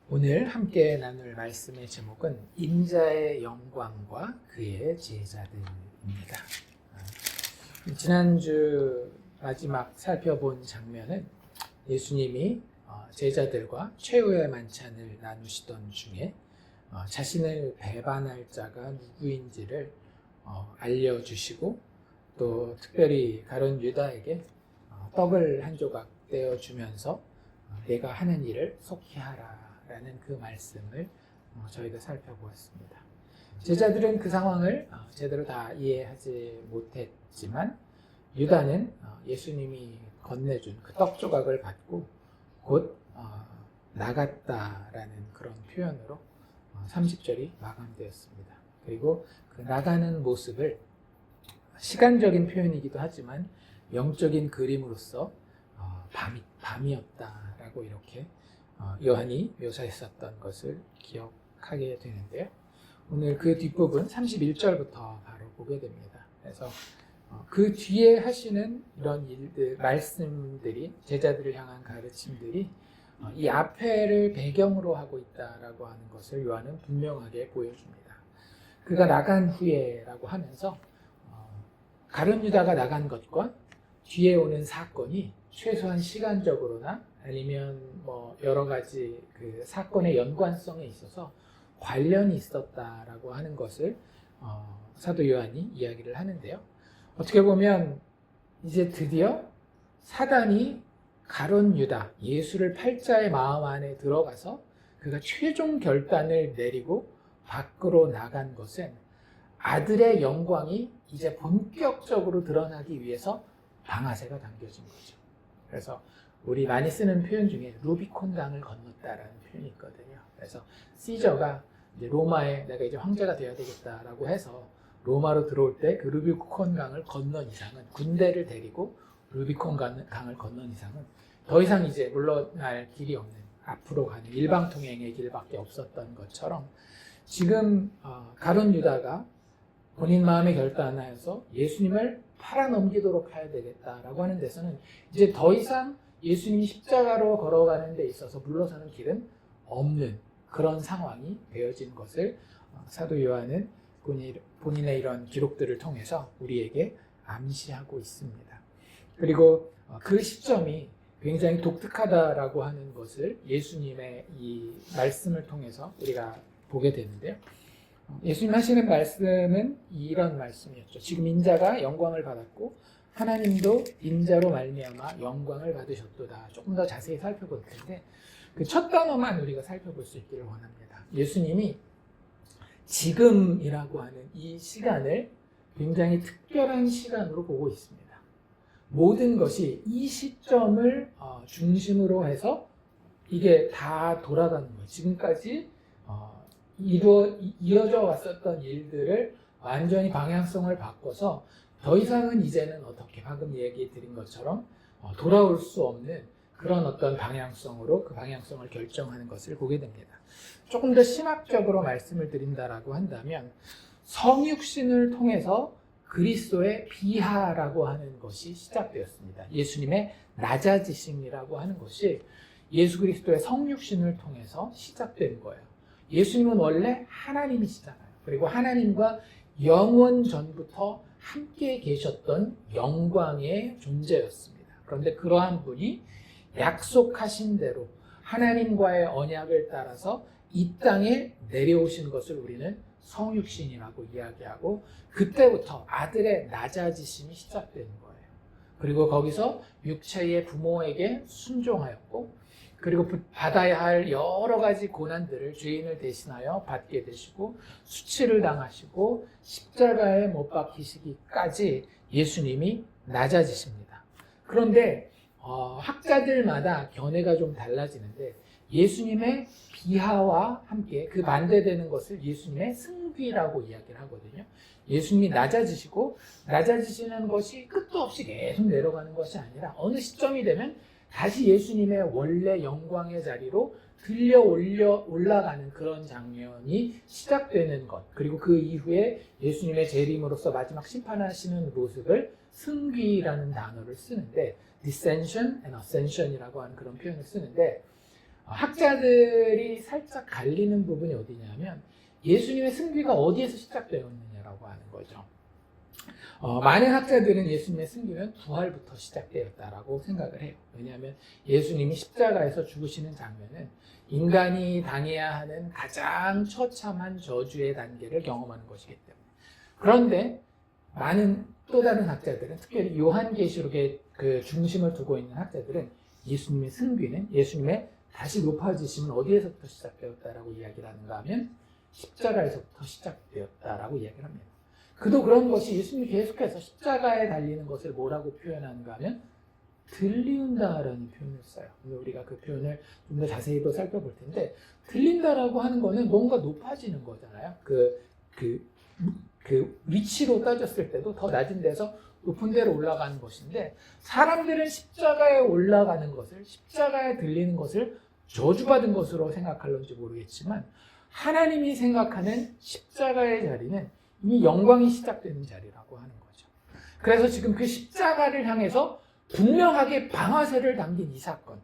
오늘 함께 나눌 말씀의 제목은 인자의 영광과 그의 제자들입니다. 지난주 마지막 살펴본 장면은 예수님이 제자들과 최후의 만찬을 나누시던 중에 자신을 배반할 자가 누구인지를 알려주시고 또 특별히 가룟 유다에게 떡을 한 조각 떼어주면서 내가 하는 일을 속히 하라 라는 그 말씀을 저희가 살펴보았습니다. 제자들은 그 상황을 제대로 다 이해하지 못했지만 유다는 예수님이 건네준 그 떡 조각을 받고 곧 나갔다라는 그런 표현으로 30절이 마감되었습니다. 그리고 그 나가는 모습을 시간적인 표현이기도 하지만 영적인 그림으로서 밤이었다라고 이렇게 요한이 묘사했었던 것을 기억하게 되는데요. 오늘 그 뒷부분 31절부터 바로 보게 됩니다. 그래서 그 뒤에 하시는 이런 일들, 말씀들이, 제자들을 향한 가르침들이 이 앞에를 배경으로 하고 있다라고 하는 것을 요한은 분명하게 보여줍니다. 그가 나간 후에라고 하면서 가룟 유다가 나간 것과 뒤에 오는 사건이 최소한 시간적으로나 아니면 여러 가지 그 사건의 연관성에 있어서 관련이 있었다라고 하는 것을 사도 요한이 이야기를 하는데요. 어떻게 보면 이제 드디어 사단이 가룟 유다, 예수를 팔자의 마음 안에 들어가서 그가 최종 결단을 내리고 밖으로 나간 것은 아들의 영광이 이제 본격적으로 드러나기 위해서 방아쇠가 당겨진 거죠. 그래서 우리 많이 쓰는 표현 중에 루비콘 강을 건넜다라는 표현이 있거든요. 그래서 시저가 이제 로마에 내가 이제 황제가 되어야 되겠다라고 해서 로마로 들어올 때 그 루비콘 강을 건넌 이상은, 군대를 데리고 루비콘 강을 건넌 이상은 더 이상 이제 물러날 길이 없는, 앞으로 가는 일방통행의 길밖에 없었던 것처럼 지금 가룟 유다가 본인 마음에 결단하여서 예수님을 팔아넘기도록 해야 되겠다라고 하는 데서는 이제 더 이상 예수님이 십자가로 걸어가는 데 있어서 물러서는 길은 없는 그런 상황이 되어진 것을 사도 요한은 본인의 이런 기록들을 통해서 우리에게 암시하고 있습니다. 그리고 그 시점이 굉장히 독특하다라고 하는 것을 예수님의 이 말씀을 통해서 우리가 보게 되는데요. 예수님 하시는 말씀은 이런 말씀이었죠. 지금 인자가 영광을 받았고 하나님도 인자로 말미암아 영광을 받으셨도다. 조금 더 자세히 살펴볼 텐데 그 첫 단어만 우리가 살펴볼 수 있기를 원합니다. 예수님이 지금이라고 하는 이 시간을 굉장히 특별한 시간으로 보고 있습니다. 모든 것이 이 시점을 중심으로 해서 이게 다 돌아가는 거예요. 지금까지 이어져 왔었던 일들을 완전히 방향성을 바꿔서 더 이상은 이제는 어떻게 방금 얘기 드린 것처럼 돌아올 수 없는 그런 어떤 방향성으로 그 방향성을 결정하는 것을 보게 됩니다. 조금 더 신학적으로 말씀을 드린다라고 한다면 성육신을 통해서 그리스도의 비하라고 하는 것이 시작되었습니다. 예수님의 낮아지심이라고 하는 것이 예수 그리스도의 성육신을 통해서 시작된 거예요. 예수님은 원래 하나님이시잖아요. 그리고 하나님과 영원 전부터 함께 계셨던 영광의 존재였습니다. 그런데 그러한 분이 약속하신 대로 하나님과의 언약을 따라서 이 땅에 내려오신 것을 우리는 성육신이라고 이야기하고 그때부터 아들의 낮아지심이 시작되는 거예요. 그리고 거기서 육체의 부모에게 순종하였고 그리고 받아야 할 여러 가지 고난들을 죄인을 대신하여 받게 되시고 수치를 당하시고 십자가에 못 박히시기까지 예수님이 낮아지십니다. 그런데 학자들마다 견해가 좀 달라지는데 예수님의 비하와 함께 그 반대되는 것을 예수님의 승귀라고 이야기를 하거든요. 예수님이 낮아지시고 낮아지시는 것이 끝도 없이 계속 내려가는 것이 아니라 어느 시점이 되면 다시 예수님의 원래 영광의 자리로 들려 올라가는 그런 장면이 시작되는 것, 그리고 그 이후에 예수님의 재림으로서 마지막 심판하시는 모습을 승귀라는 단어를 쓰는데 dissension and ascension이라고 하는 그런 표현을 쓰는데 학자들이 살짝 갈리는 부분이 어디냐면 예수님의 승귀가 어디에서 시작되었느냐라고 하는 거죠. 많은 학자들은 예수님의 승귀는 부활부터 시작되었다라고 생각을 해요. 왜냐하면 예수님이 십자가에서 죽으시는 장면은 인간이 당해야 하는 가장 처참한 저주의 단계를 경험하는 것이기 때문에. 그런데 많은 또 다른 학자들은, 특별히 요한계시록에 그 중심을 두고 있는 학자들은 예수님의 승귀는, 예수님의 다시 높아지심은 어디에서부터 시작되었다라고 이야기를 하는가 하면 십자가에서부터 시작되었다라고 이야기를 합니다. 그도 그런 것이 예수님이 계속해서 십자가에 달리는 것을 뭐라고 표현하는가 하면 들리운다라는 표현을 써요. 우리가 그 표현을 좀 더 자세히 또 살펴볼 텐데, 들린다라고 하는 거는 뭔가 높아지는 거잖아요. 그 위치로 따졌을 때도 더 낮은 데서 높은 데로 올라가는 것인데, 사람들은 십자가에 올라가는 것을, 십자가에 들리는 것을 저주받은 것으로 생각할런지 모르겠지만, 하나님이 생각하는 십자가의 자리는 이미 영광이 시작되는 자리라고 하는 거죠. 그래서 지금 그 십자가를 향해서 분명하게 방아쇠를 당긴 이 사건,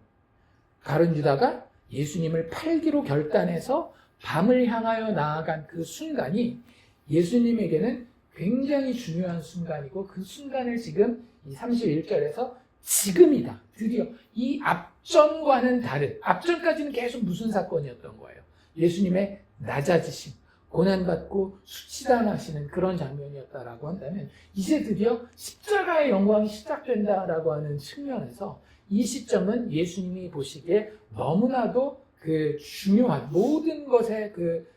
가룟 유다가 예수님을 팔기로 결단해서 밤을 향하여 나아간 그 순간이 예수님에게는 굉장히 중요한 순간이고, 그 순간을 지금 이 31절에서 지금이다, 드디어 이 앞전과는 다른, 앞전까지는 계속 무슨 사건이었던 거예요? 예수님의 낮아지심, 고난받고 수치당하시는 그런 장면이었다라고 한다면, 이제 드디어 십자가의 영광이 시작된다라고 하는 측면에서 이 시점은 예수님이 보시기에 너무나도 그 중요한, 모든 것의 그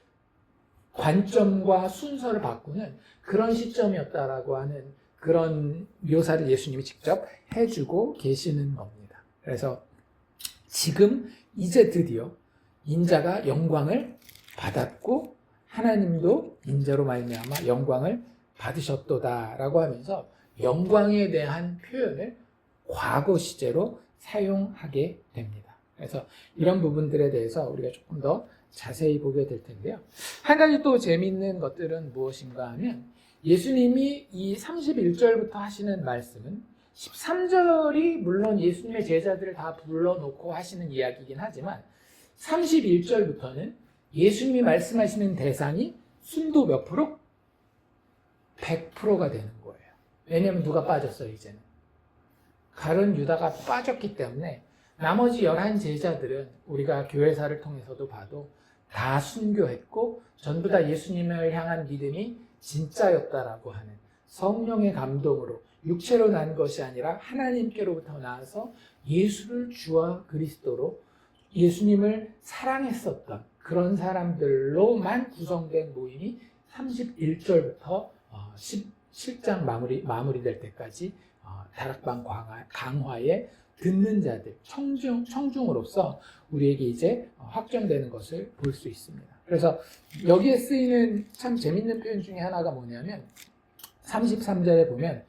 관점과 순서를 바꾸는 그런 시점이었다라고 하는 그런 묘사를 예수님이 직접 해주고 계시는 겁니다. 그래서 지금 이제 드디어 인자가 영광을 받았고 하나님도 인자로 말미암아 영광을 받으셨도다라고 하면서 영광에 대한 표현을 과거 시제로 사용하게 됩니다. 그래서 이런 부분들에 대해서 우리가 조금 더 자세히 보게 될 텐데요. 한 가지 또 재미있는 것들은 무엇인가 하면, 예수님이 이 31절부터 하시는 말씀은 13절이 물론 예수님의 제자들을 다 불러놓고 하시는 이야기이긴 하지만 31절부터는 예수님이 말씀하시는 대상이 순도 몇 프로? 100%가 되는 거예요. 왜냐하면 누가 빠졌어요, 이제는? 가룟 유다가 빠졌기 때문에 나머지 11 제자들은 우리가 교회사를 통해서도 봐도 다 순교했고 전부 다 예수님을 향한 믿음이 진짜였다라고 하는 성령의 감동으로 육체로 난 것이 아니라 하나님께로부터 나와서 예수를 주와 그리스도로 예수님을 사랑했었던 그런 사람들로만 구성된 모임이 31절부터 17장 마무리될 때까지 다락방 강화에 듣는 자들, 청중으로서 우리에게 이제 확정되는 것을 볼 수 있습니다. 그래서 여기에 쓰이는 참 재밌는 표현 중에 하나가 뭐냐면 33절에 보면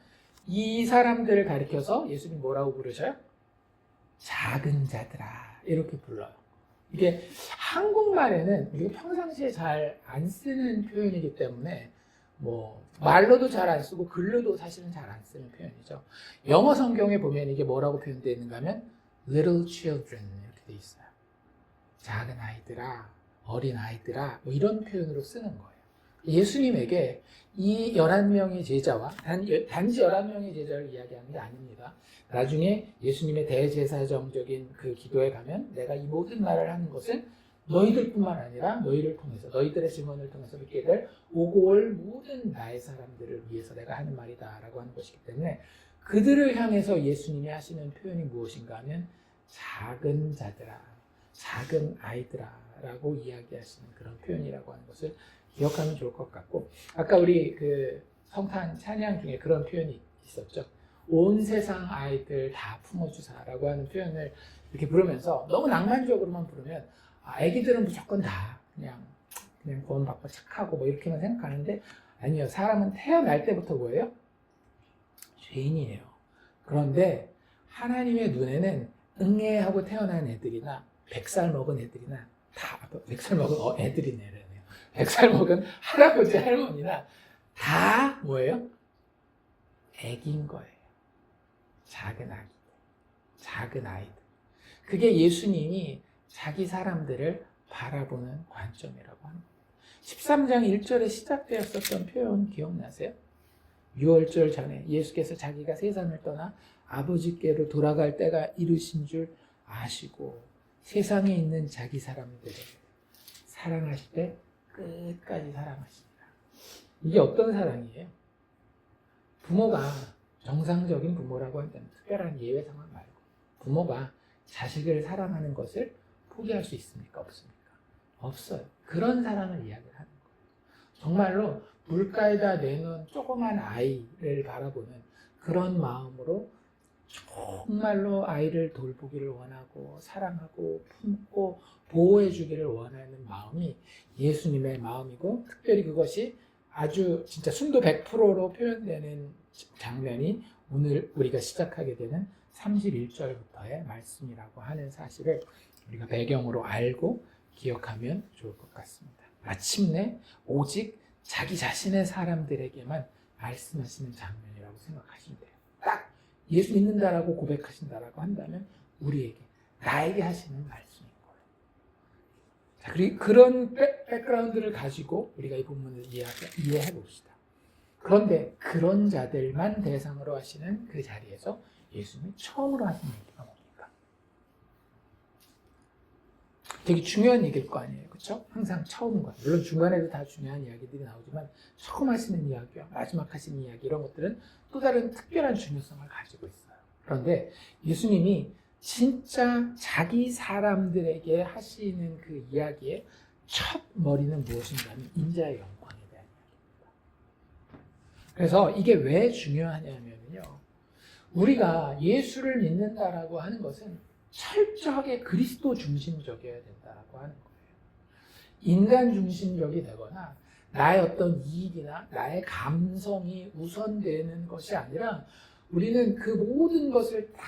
이 사람들을 가리켜서 예수님 뭐라고 부르셔요? 작은 자들아, 이렇게 불러요. 이게 한국말에는 우리가 평상시에 잘 안 쓰는 표현이기 때문에 말로도 잘 안 쓰고 글로도 사실은 잘 안 쓰는 표현이죠. 영어 성경에 보면 이게 뭐라고 표현되어 있는가 하면 little children 이렇게 되어 있어요. 작은 아이들아, 어린 아이들아, 이런 표현으로 쓰는 거예요. 예수님에게 이 11명의 제자와 단지 11명의 제자를 이야기하는 게 아닙니다. 나중에 예수님의 대제사정적인 그 기도에 가면 내가 이 모든 말을 하는 것은 너희들뿐만 아니라 너희를 통해서, 너희들의 증언을 통해서 믿게 될 오고 올 모든 나의 사람들을 위해서 내가 하는 말이다 라고 하는 것이기 때문에, 그들을 향해서 예수님이 하시는 표현이 무엇인가 하면 작은 자들아, 작은 아이들아 라고 이야기하시는 그런 표현이라고 하는 것을 기억하면 좋을 것 같고, 아까 우리 그 성탄 찬양 중에 그런 표현이 있었죠. 온 세상 아이들 다 품어주사라고 하는 표현을 이렇게 부르면서 너무 낭만적으로만 부르면 아기들은 무조건 다 그냥 구원받고 착하고 이렇게만 생각하는데, 아니요, 사람은 태어날 때부터 뭐예요? 죄인이에요. 그런데 하나님의 눈에는 응애하고 태어난 애들이나 100살 먹은 애들이나 다 100살 먹은 애들이네요. 100살 먹은 할아버지 할머니나 다 뭐예요? 애기인 거예요. 작은 아기, 작은 아이들. 그게 예수님이 자기 사람들을 바라보는 관점이라고 합니다. 13장 1절에 시작되었었던 표현 기억나세요? 유월절 전에 예수께서 자기가 세상을 떠나 아버지께로 돌아갈 때가 이르신 줄 아시고 세상에 있는 자기 사람들을 사랑하실 때 끝까지 사랑하십니다. 이게 어떤 사랑이에요? 부모가 정상적인 부모라고 한다면 특별한 예외 상황 말고 부모가 자식을 사랑하는 것을 포기할 수 있습니까? 없습니까? 없어요. 그런 사랑을 이야기를 하는 거예요. 정말로 물가에다 내놓은 조그만 아이를 바라보는 그런 마음으로 정말로 아이를 돌보기를 원하고 사랑하고 품고 보호해 주기를 원하는 마음이 예수님의 마음이고 특별히 그것이 아주 진짜 순도 100%로 표현되는 장면이 오늘 우리가 시작하게 되는 31절부터의 말씀이라고 하는 사실을 우리가 배경으로 알고 기억하면 좋을 것 같습니다. 마침내 오직 자기 자신의 사람들에게만 말씀하시는 장면이라고 생각하시면 돼요. 딱 예수 믿는다라고 고백하신다라고 한다면 우리에게, 나에게 하시는 말씀인 거예요. 자, 그리고 그런 백그라운드를 가지고 우리가 이 본문을 이해해 봅시다. 그런데 그런 자들만 대상으로 하시는 그 자리에서 예수님이 처음으로 하신 얘기가 뭡니까? 되게 중요한 얘기일 거 아니에요. 그렇죠? 항상 처음 거. 물론 중간에도 다 중요한 이야기들이 나오지만 처음 하시는 이야기와 마지막 하시는 이야기 이런 것들은 또 다른 특별한 중요성을 가지고 있어요. 그런데 예수님이 진짜 자기 사람들에게 하시는 그 이야기의 첫 머리는 무엇인가 하면 인자의 영광에 대한 이야기입니다. 그래서 이게 왜 중요하냐면요. 우리가 예수를 믿는다라고 하는 것은 철저하게 그리스도 중심적이어야 된다라고 하는 거예요. 인간 중심적이 되거나 나의 어떤 이익이나 나의 감성이 우선되는 것이 아니라 우리는 그 모든 것을 다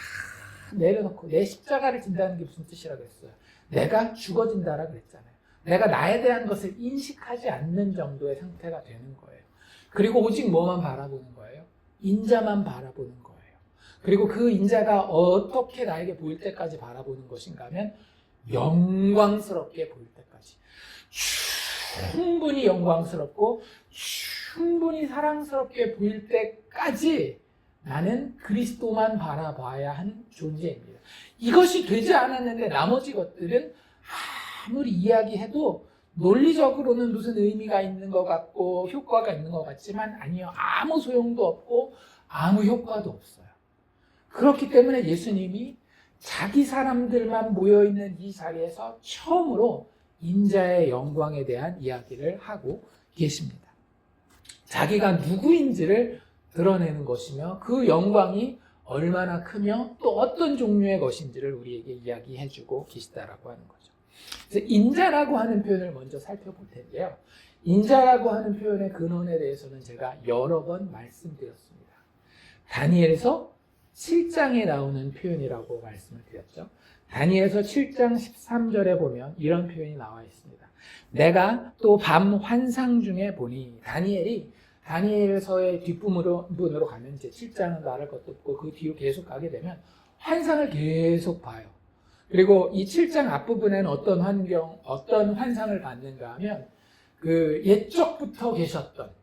내려놓고 내 십자가를 진다는 게 무슨 뜻이라고 했어요? 내가 죽어진다라 그랬잖아요. 내가 나에 대한 것을 인식하지 않는 정도의 상태가 되는 거예요. 그리고 오직 뭐만 바라보는 거예요? 인자만 바라보는 거예요. 그리고 그 인자가 어떻게 나에게 보일 때까지 바라보는 것인가 하면 영광스럽게 보일 때까지 충분히 영광스럽고 충분히 사랑스럽게 보일 때까지 나는 그리스도만 바라봐야 하는 존재입니다. 이것이 되지 않았는데 나머지 것들은 아무리 이야기해도 논리적으로는 무슨 의미가 있는 것 같고 효과가 있는 것 같지만 아니요, 아무 소용도 없고 아무 효과도 없어요. 그렇기 때문에 예수님이 자기 사람들만 모여있는 이 자리에서 처음으로 인자의 영광에 대한 이야기를 하고 계십니다. 자기가 누구인지를 드러내는 것이며 그 영광이 얼마나 크며 또 어떤 종류의 것인지를 우리에게 이야기해주고 계시다라고 하는 거죠. 그래서 인자라고 하는 표현을 먼저 살펴볼 텐데요. 인자라고 하는 표현의 근원에 대해서는 제가 여러 번 말씀드렸습니다. 다니엘에서 7장에 나오는 표현이라고 말씀을 드렸죠. 다니엘서 7장 13절에 보면 이런 표현이 나와 있습니다. 내가 또 밤 환상 중에 보니 다니엘서의 뒷부분으로 가면 이제 7장은 말할 것도 없고 그 뒤로 계속 가게 되면 환상을 계속 봐요. 그리고 이 7장 앞부분에는 어떤 환상을 봤는가 하면 그 옛적부터 계셨던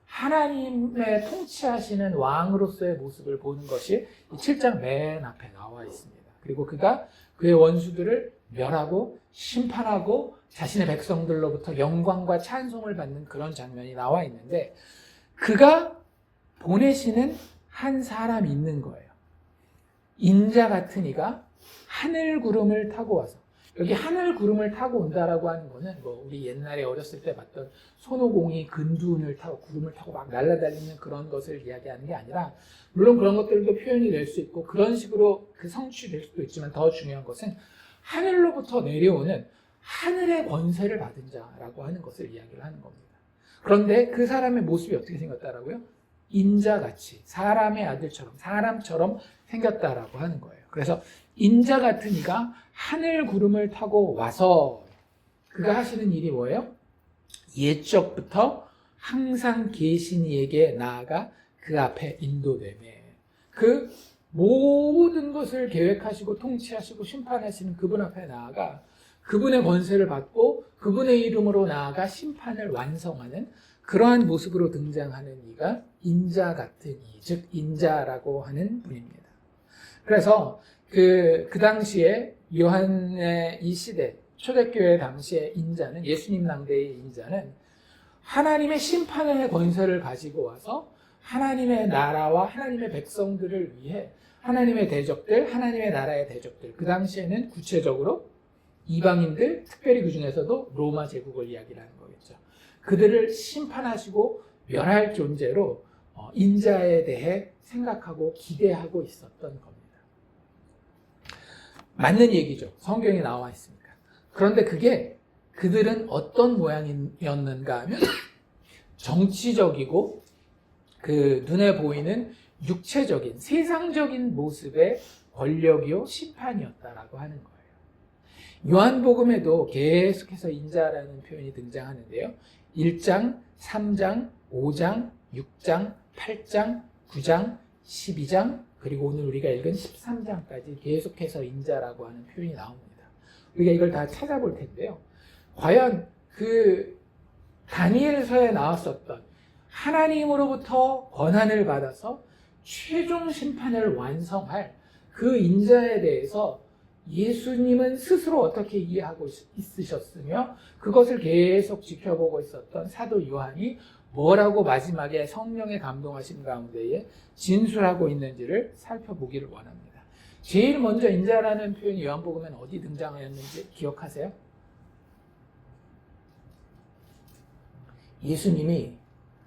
하나님의 통치하시는 왕으로서의 모습을 보는 것이 이 7장 맨 앞에 나와 있습니다. 그리고 그가 그의 원수들을 멸하고 심판하고 자신의 백성들로부터 영광과 찬송을 받는 그런 장면이 나와 있는데 그가 보내시는 한 사람이 있는 거예요. 인자 같은 이가 하늘 구름을 타고 와서, 여기 하늘 구름을 타고 온다라고 하는 거는 뭐 우리 옛날에 어렸을 때 봤던 손오공이 근두운을 타고 구름을 타고 막 날아다니는 그런 것을 이야기하는 게 아니라, 물론 그런 것들도 표현이 될 수 있고 그런 식으로 그 성취될 수도 있지만 더 중요한 것은 하늘로부터 내려오는 하늘의 권세를 받은 자라고 하는 것을 이야기를 하는 겁니다. 그런데 그 사람의 모습이 어떻게 생겼다라고요? 인자같이 사람의 아들처럼 사람처럼 생겼다라고 하는 거예요. 그래서 인자 같은 이가 하늘 구름을 타고 와서 그가 하시는 일이 뭐예요? 옛적부터 항상 계신 이에게 나아가 그 앞에 인도되매, 그 모든 것을 계획하시고 통치하시고 심판하시는 그분 앞에 나아가 그분의 권세를 받고 그분의 이름으로 나아가 심판을 완성하는 그러한 모습으로 등장하는 이가 인자 같은 이, 즉 인자라고 하는 분입니다. 그래서 그 당시에 요한의 이 시대 초대교회 당시의 인자는, 예수님 낭대의 인자는 하나님의 심판의 권세를 가지고 와서 하나님의 나라와 하나님의 백성들을 위해 하나님의 대적들, 하나님의 나라의 대적들, 그 당시에는 구체적으로 이방인들, 특별히 그 중에서도 로마 제국을 이야기하는 거겠죠. 그들을 심판하시고 멸할 존재로 인자에 대해 생각하고 기대하고 있었던 겁니다. 맞는 얘기죠. 성경에 나와 있으니까. 그런데 그게 그들은 어떤 모양이었는가 하면 정치적이고 그 눈에 보이는 육체적인 세상적인 모습의 권력이요 심판이었다라고 하는 거예요. 요한복음에도 계속해서 인자라는 표현이 등장하는데요. 1장, 3장, 5장, 6장, 8장, 9장, 12장, 그리고 오늘 우리가 읽은 13장까지 계속해서 인자라고 하는 표현이 나옵니다. 우리가 이걸 다 찾아볼 텐데요. 과연 그 다니엘서에 나왔었던 하나님으로부터 권한을 받아서 최종 심판을 완성할 그 인자에 대해서 예수님은 스스로 어떻게 이해하고 있으셨으며 그것을 계속 지켜보고 있었던 사도 요한이 뭐라고 마지막에 성령의 감동하심 가운데에 진술하고 있는지를 살펴보기를 원합니다. 제일 먼저 인자라는 표현이 요한복음엔 어디 등장하였는지 기억하세요? 예수님이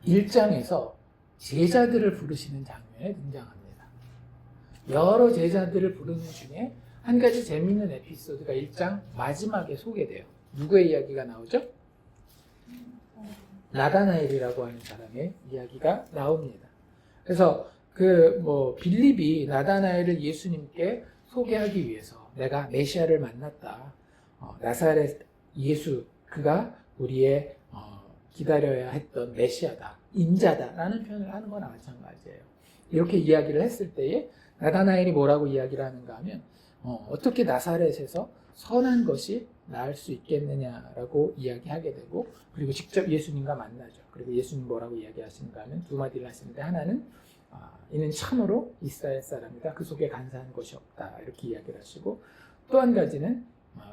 1장에서 제자들을 부르시는 장면에 등장합니다. 여러 제자들을 부르는 중에 한 가지 재미있는 에피소드가 1장 마지막에 소개돼요. 누구의 이야기가 나오죠? 나다나엘이라고 하는 사람의 이야기가 나옵니다. 그래서 빌립이 나다나엘을 예수님께 소개하기 위해서 내가 메시아를 만났다. 나사렛 예수, 그가 우리의 기다려야 했던 메시아다, 인자다라는 표현을 하는 거나 마찬가지예요. 이렇게 이야기를 했을 때에 나다나엘이 뭐라고 이야기를 하는가 하면 어떻게 나사렛에서 선한 것이 나을 수 있겠느냐라고 이야기하게 되고, 그리고 직접 예수님과 만나죠. 그리고 예수님 뭐라고 이야기하시는가 하면 두 마디를 하시는데, 하나는 이는 참으로 이스라엘 사람이다, 그 속에 간사한 것이 없다, 이렇게 이야기를 하시고, 또 한 가지는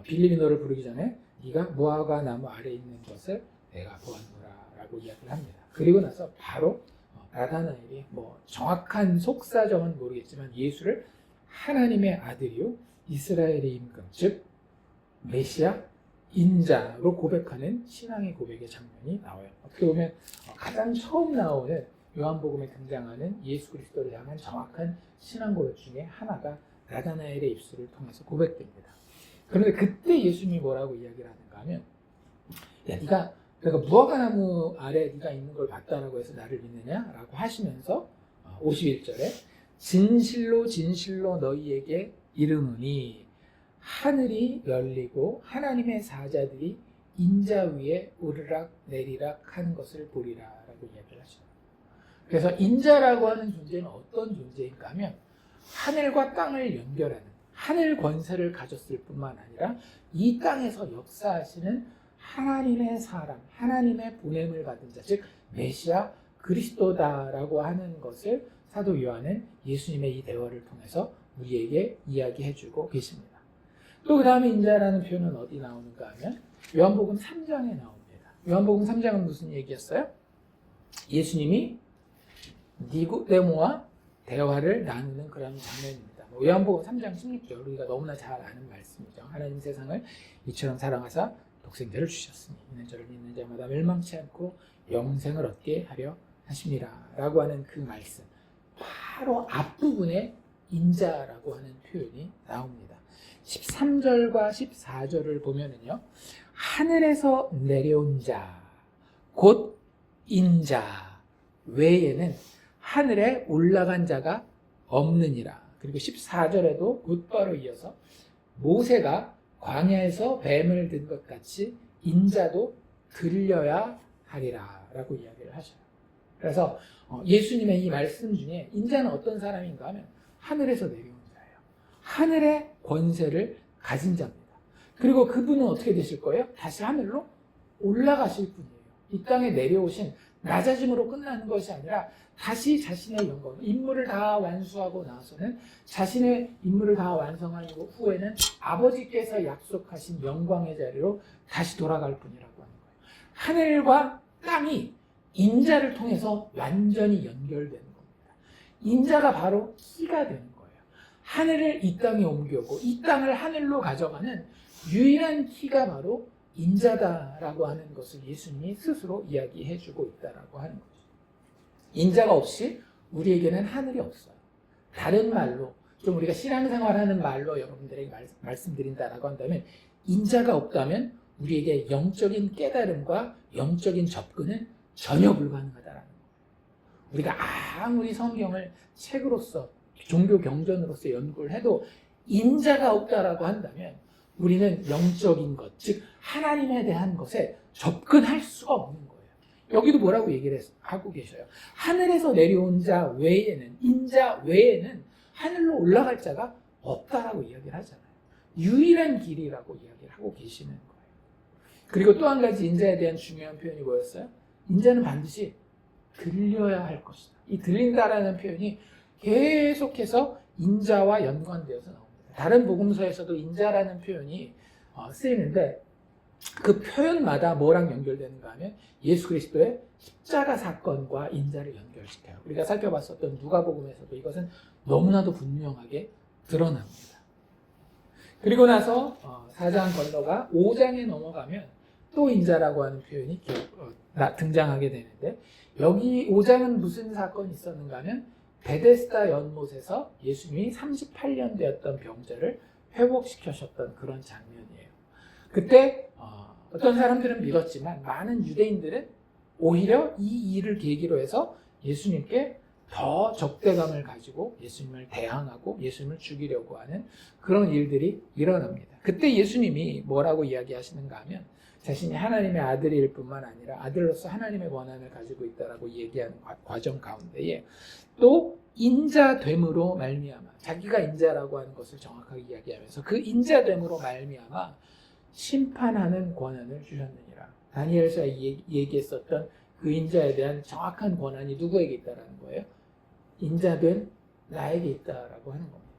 빌립이 너를 부르기 전에 네가 무화과 나무 아래에 있는 것을 내가 보았노라 라고 이야기를 합니다. 그리고 나서 바로 나다나엘이 정확한 속사정은 모르겠지만 예수를 하나님의 아들이요 이스라엘의 임금, 즉 메시아, 인자로 고백하는 신앙의 고백의 장면이 나와요. 어떻게 보면 가장 처음 나오는 요한복음에 등장하는 예수 그리스도를 향한 정확한 신앙 고백 중에 하나가 나다나엘의 입술을 통해서 고백됩니다. 그런데 그때 예수님이 뭐라고 이야기를 하는가 하면, 야, 네가 무화과나무 아래 네가 있는 걸 봤다라고 해서 나를 믿느냐라고 하시면서 51절에 진실로 진실로 너희에게 이르노니 하늘이 열리고 하나님의 사자들이 인자 위에 오르락 내리락 하는 것을 보리라 라고 이야기를 하시죠. 그래서 인자라고 하는 존재는 어떤 존재인가 하면 하늘과 땅을 연결하는, 하늘 권세를 가졌을 뿐만 아니라 이 땅에서 역사하시는 하나님의 사람, 하나님의 보냄을 받은 자, 즉 메시아 그리스도다라고 하는 것을 사도 요한은 예수님의 이 대화를 통해서 우리에게 이야기해주고 계십니다. 또 그 다음에 인자라는 표현은 어디 나오는가 하면 요한복음 3장에 나옵니다. 요한복음 3장은 무슨 얘기였어요? 예수님이 니고데모와 대화를 나누는 그런 장면입니다. 요한복음 3장 16절, 우리가 너무나 잘 아는 말씀이죠. 하나님 세상을 이처럼 사랑하사 독생자를 주셨으니 이는 저를 믿는 자마다 멸망치 않고 영생을 얻게 하려 하심이라 라고 하는 그 말씀, 바로 앞부분에 인자라고 하는 표현이 나옵니다. 13절과 14절을 보면은요, 하늘에서 내려온 자, 곧 인자 외에는 하늘에 올라간 자가 없느니라. 그리고 14절에도 곧바로 이어서 모세가 광야에서 뱀을 든 것 같이 인자도 들려야 하리라 라고 이야기를 하셔요. 그래서 예수님의 이 말씀 중에 인자는 어떤 사람인가 하면 하늘에서 내려온 자예요. 하늘의 권세를 가진 자입니다. 그리고 그분은 어떻게 되실 거예요? 다시 하늘로 올라가실 분이에요. 이 땅에 내려오신 낮아짐으로 끝나는 것이 아니라 다시 자신의 영광, 임무를 다 완수하고 나서는 자신의 임무를 다 완성한 후에는 아버지께서 약속하신 영광의 자리로 다시 돌아갈 분이라고 하는 거예요. 하늘과 땅이 인자를 통해서 완전히 연결되는 겁니다. 인자가 바로 키가 되는 거예요. 하늘을 이 땅에 옮겨오고 이 땅을 하늘로 가져가는 유일한 키가 바로 인자다라고 하는 것을 예수님이 스스로 이야기해주고 있다라고 하는 거죠. 인자가 없이 우리에게는 하늘이 없어요. 다른 말로 좀 우리가 신앙생활하는 말로 여러분들에게 말씀드린다라고 한다면 인자가 없다면 우리에게 영적인 깨달음과 영적인 접근은 전혀 불가능하다라는 거예요. 우리가 아무리 성경을 책으로서 종교 경전으로서 연구를 해도 인자가 없다라고 한다면 우리는 영적인 것, 즉 하나님에 대한 것에 접근할 수가 없는 거예요. 여기도 뭐라고 얘기를 하고 계셔요. 하늘에서 내려온 자 외에는, 인자 외에는 하늘로 올라갈 자가 없다라고 이야기를 하잖아요. 유일한 길이라고 이야기를 하고 계시는 거예요. 그리고 또 한 가지 인자에 대한 중요한 표현이 뭐였어요? 인자는 반드시 들려야 할 것이다. 이 들린다라는 표현이 계속해서 인자와 연관되어서 나옵니다. 다른 복음서에서도 인자라는 표현이 쓰이는데 그 표현마다 뭐랑 연결되는가 하면 예수 그리스도의 십자가 사건과 인자를 연결시켜요. 우리가 살펴봤었던 누가복음에서도 이것은 너무나도 분명하게 드러납니다. 그리고 나서 4장 건너가 5장에 넘어가면 또 인자라고 하는 표현이 등장하게 되는데 여기 5장은 무슨 사건이 있었는가 하면 베데스다 연못에서 예수님이 38년 되었던 병자를 회복시키셨던 그런 장면이에요. 그때 어떤 사람들은 믿었지만 많은 유대인들은 오히려 이 일을 계기로 해서 예수님께 더 적대감을 가지고 예수님을 대항하고 예수님을 죽이려고 하는 그런 일들이 일어납니다. 그때 예수님이 뭐라고 이야기하시는가 하면 자신이 하나님의 아들일 뿐만 아니라 아들로서 하나님의 권한을 가지고 있다라고 얘기하는 과정 가운데에 또 인자됨으로 말미암아 자기가 인자라고 하는 것을 정확하게 이야기하면서 그 인자됨으로 말미암아 심판하는 권한을 주셨느니라. 다니엘서에 얘기했었던 그 인자에 대한 정확한 권한이 누구에게 있다라는 거예요? 인자된 나에게 있다라고 하는 겁니다.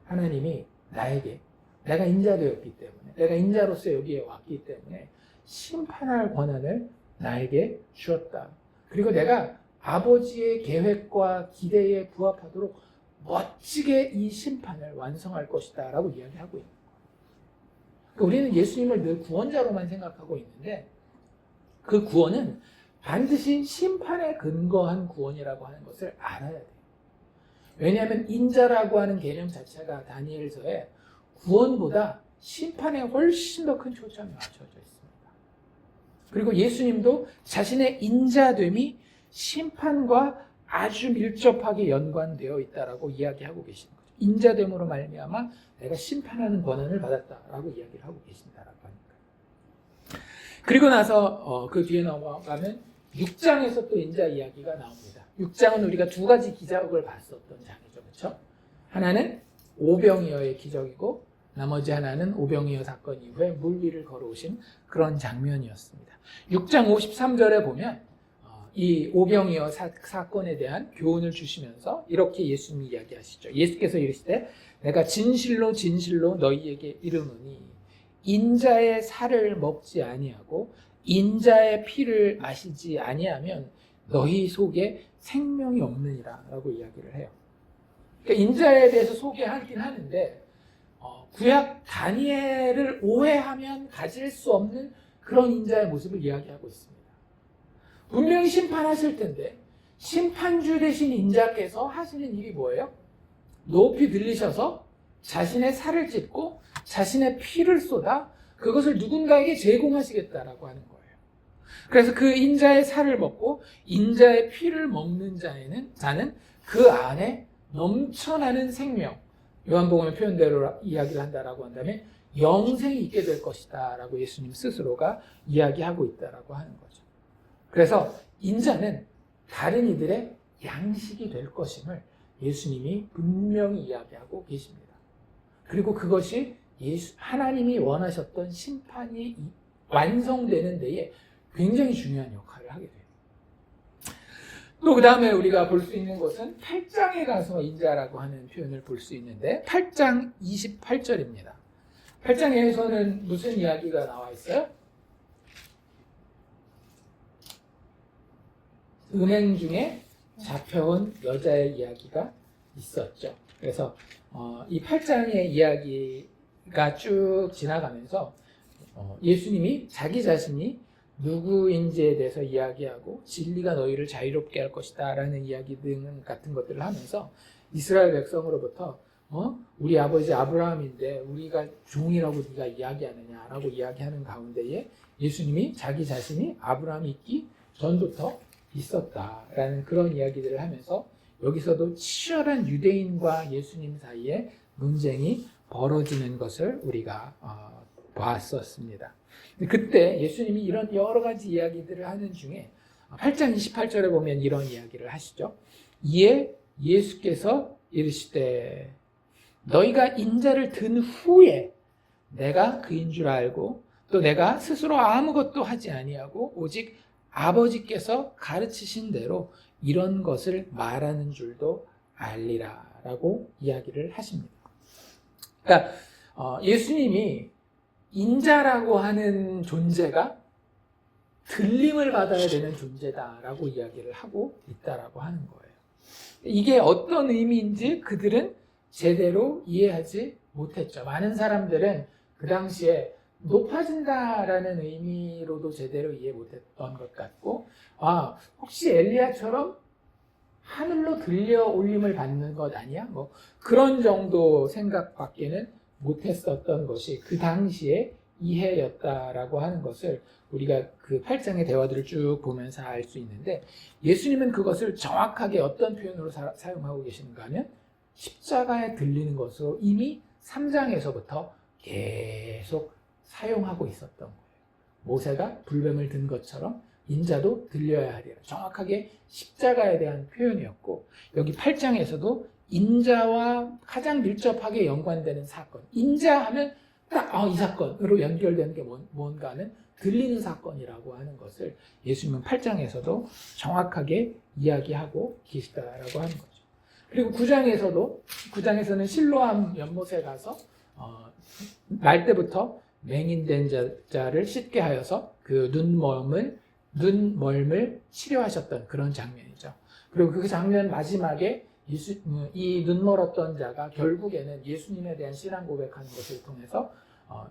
하나님이 나에게 내가 인자되었기 때문에 내가 인자로서 여기에 왔기 때문에 심판할 권한을 나에게 주었다. 그리고 내가 아버지의 계획과 기대에 부합하도록 멋지게 이 심판을 완성할 것이다 라고 이야기하고 있는 거예요. 우리는 예수님을 늘 구원자로만 생각하고 있는데 그 구원은 반드시 심판에 근거한 구원이라고 하는 것을 알아야 돼요. 왜냐하면 인자라고 하는 개념 자체가 다니엘서에 구원보다 심판에 훨씬 더 큰 초점이 맞춰져 있습니다. 그리고 예수님도 자신의 인자됨이 심판과 아주 밀접하게 연관되어 있다라고 이야기하고 계시는 거죠. 인자됨으로 말미암아 내가 심판하는 권한을 받았다라고 이야기를 하고 계신다라고 하니까. 그리고 나서 그 뒤에 넘어가면 6장에서 또 인자 이야기가 나옵니다. 6장은 우리가 두 가지 기적을 봤었던 장이죠. 그렇죠? 하나는 오병이어의 기적이고 나머지 하나는 오병이어 사건 이후에 물 위를 걸어오신 그런 장면이었습니다. 6장 53절에 보면 이 오병이어 사건에 대한 교훈을 주시면서 이렇게 예수님이 이야기하시죠. 예수께서 이르시되 내가 진실로 진실로 너희에게 이르노니 인자의 살을 먹지 아니하고 인자의 피를 마시지 아니하면 너희 속에 생명이 없느니라 라고 이야기를 해요. 그러니까 인자에 대해서 소개하긴 하는데 구약 다니엘을 오해하면 가질 수 없는 그런 인자의 모습을 이야기하고 있습니다. 분명히 심판하실 텐데 심판주 되신 인자께서 하시는 일이 뭐예요? 높이 들리셔서 자신의 살을 찢고 자신의 피를 쏟아 그것을 누군가에게 제공하시겠다라고 하는 거예요. 그래서 그 인자의 살을 먹고 인자의 피를 먹는 자는 그 안에 넘쳐나는 생명, 요한복음의 표현대로 이야기를 한다라고 한다면 영생이 있게 될 것이다 라고 예수님 스스로가 이야기하고 있다라고 하는 거죠. 그래서 인자는 다른 이들의 양식이 될 것임을 예수님이 분명히 이야기하고 계십니다. 그리고 그것이 하나님이 원하셨던 심판이 완성되는 데에 굉장히 중요한 역할을 하게 돼요. 또 그 다음에 우리가 볼 수 있는 것은 8장에 가서 인자라고 하는 표현을 볼 수 있는데 8장 28절입니다. 8장에서는 무슨 이야기가 나와 있어요? 은행 중에 잡혀온 여자의 이야기가 있었죠. 그래서 이 8장의 이야기가 쭉 지나가면서 예수님이 자기 자신이 누구인지에 대해서 이야기하고 진리가 너희를 자유롭게 할 것이다 라는 이야기 등 같은 것들을 하면서 이스라엘 백성으로부터 우리 아버지 아브라함인데 우리가 종이라고 네가 이야기하느냐라고 이야기하는 가운데에 예수님이 자기 자신이 아브라함이 있기 전부터 있었다라는 그런 이야기들을 하면서 여기서도 치열한 유대인과 예수님 사이에 논쟁이 벌어지는 것을 우리가 봤었습니다. 그때 예수님이 이런 여러 가지 이야기들을 하는 중에 8장 28절에 보면 이런 이야기를 하시죠. 이에 예수께서 이르시되 너희가 인자를 든 후에 내가 그인 줄 알고 또 내가 스스로 아무것도 하지 아니하고 오직 아버지께서 가르치신 대로 이런 것을 말하는 줄도 알리라 라고 이야기를 하십니다. 그러니까 예수님이 인자라고 하는 존재가 들림을 받아야 되는 존재다라고 이야기를 하고 있다라고 하는 거예요. 이게 어떤 의미인지 그들은 제대로 이해하지 못했죠. 많은 사람들은 그 당시에 높아진다라는 의미로도 제대로 이해 못했던 것 같고, 혹시 엘리야처럼 하늘로 들려 올림을 받는 것 아니야? 뭐 그런 정도 생각밖에는 못했었던 것이 그 당시에 이해였다라고 하는 것을 우리가 그 8장의 대화들을 쭉 보면서 알 수 있는데, 예수님은 그것을 정확하게 어떤 표현으로 사용하고 계시는가 하면 십자가에 들리는 것으로 이미 3장에서부터 계속 사용하고 있었던 거예요. 모세가 불뱀을 든 것처럼 인자도 들려야 하리라. 정확하게 십자가에 대한 표현이었고, 여기 8장에서도 인자와 가장 밀접하게 연관되는 사건, 인자하면 딱 이 사건으로 연결되는 게 뭔가 하는 들리는 사건이라고 하는 것을 예수님은 8장에서도 정확하게 이야기하고 계시다라고 하는 거죠. 그리고 9장에서는 실로암 연못에 가서 날 때부터 맹인된 자를 씻게 하여서 그 눈멀을 치료하셨던 그런 장면이죠. 그리고 그 장면 마지막에 이 눈멀었던 자가 결국에는 예수님에 대한 신앙 고백하는 것을 통해서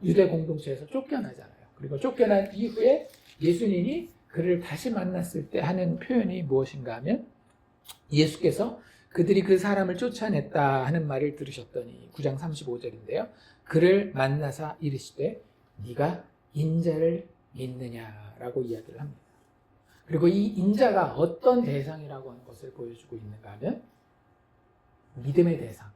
유대 공동체에서 쫓겨나잖아요. 그리고 쫓겨난 이후에 예수님이 그를 다시 만났을 때 하는 표현이 무엇인가 하면, 예수께서 그들이 그 사람을 쫓아냈다 하는 말을 들으셨더니 9장 35절인데요. 그를 만나사 이르시되 네가 인자를 믿느냐라고 이야기를 합니다. 그리고 이 인자가 어떤 대상이라고 하는 것을 보여주고 있는가 하면 믿음의 대상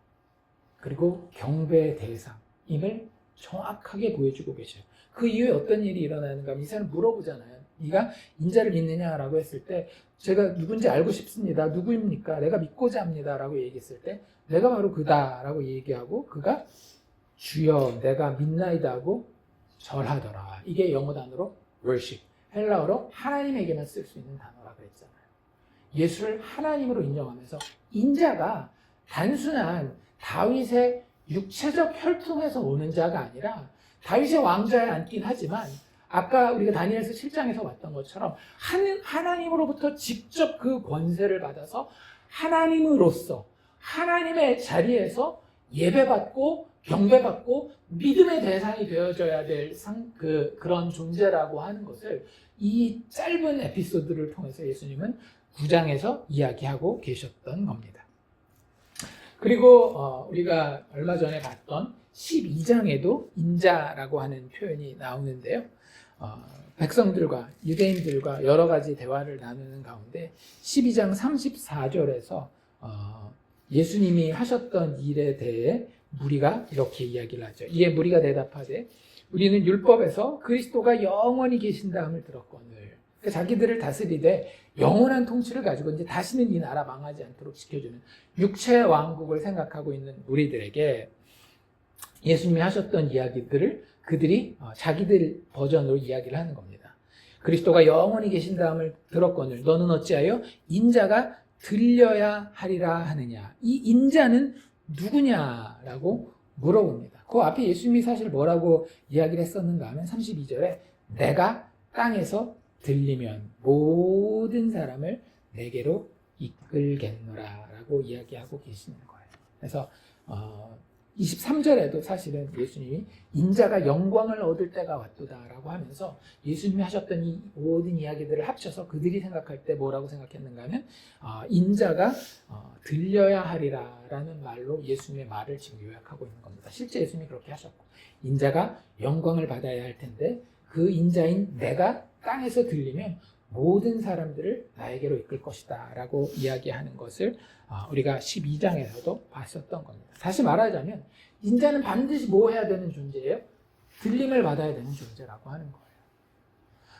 그리고 경배의 대상임을 정확하게 보여주고 계셔요. 그 이후에 어떤 일이 일어나는가 하면 이 사람 물어보잖아요. 네가 인자를 믿느냐라고 했을 때 제가 누군지 알고 싶습니다. 누구입니까? 내가 믿고자 합니다. 라고 얘기했을 때 내가 바로 그다라고 얘기하고 그가 주여 내가 믿나이다 하고 절하더라. 이게 영어 단어로 worship, 헬라어로 하나님에게만 쓸 수 있는 단어라 그랬잖아요. 예수를 하나님으로 인정하면서 인자가 단순한 다윗의 육체적 혈통에서 오는 자가 아니라 다윗의 왕좌에 앉긴 하지만 아까 우리가 다니엘서 7장에서 봤던 것처럼 하나님으로부터 직접 그 권세를 받아서 하나님으로서 하나님의 자리에서 예배받고 경배받고 믿음의 대상이 되어져야 될 그런 존재라고 하는 것을 이 짧은 에피소드를 통해서 예수님은 9장에서 이야기하고 계셨던 겁니다. 그리고 우리가 얼마 전에 봤던 12장에도 인자라고 하는 표현이 나오는데요. 백성들과 유대인들과 여러 가지 대화를 나누는 가운데 12장 34절에서 예수님이 하셨던 일에 대해 무리가 이렇게 이야기를 하죠. 이에 무리가 대답하되 우리는 율법에서 그리스도가 영원히 계신다함을 들었거늘. 그러니까 자기들을 다스리되 영원한 통치를 가지고 이제 다시는 이 나라 망하지 않도록 지켜주는 육체의 왕국을 생각하고 있는 무리들에게 예수님이 하셨던 이야기들을 그들이 자기들 버전으로 이야기를 하는 겁니다. 그리스도가 영원히 계신 다음을 들었거늘 너는 어찌하여 인자가 들려야 하리라 하느냐. 이 인자는 누구냐라고 물어봅니다. 그 앞에 예수님이 사실 뭐라고 이야기를 했었는가 하면 32절에 내가 땅에서 들리면 모든 사람을 내게로 이끌겠노라 라고 이야기하고 계시는 거예요. 그래서 23절에도 사실은 예수님이 인자가 영광을 얻을 때가 왔도다라고 하면서 예수님이 하셨던 이 모든 이야기들을 합쳐서 그들이 생각할 때 뭐라고 생각했는가 하면 인자가 들려야 하리라라는 말로 예수님의 말을 지금 요약하고 있는 겁니다. 실제 예수님이 그렇게 하셨고 인자가 영광을 받아야 할 텐데 그 인자인 내가 땅에서 들리면 모든 사람들을 나에게로 이끌 것이다 라고 이야기하는 것을 우리가 12장에서도 봤었던 겁니다. 다시 말하자면 인자는 반드시 뭐 해야 되는 존재예요? 들림을 받아야 되는 존재라고 하는 거예요.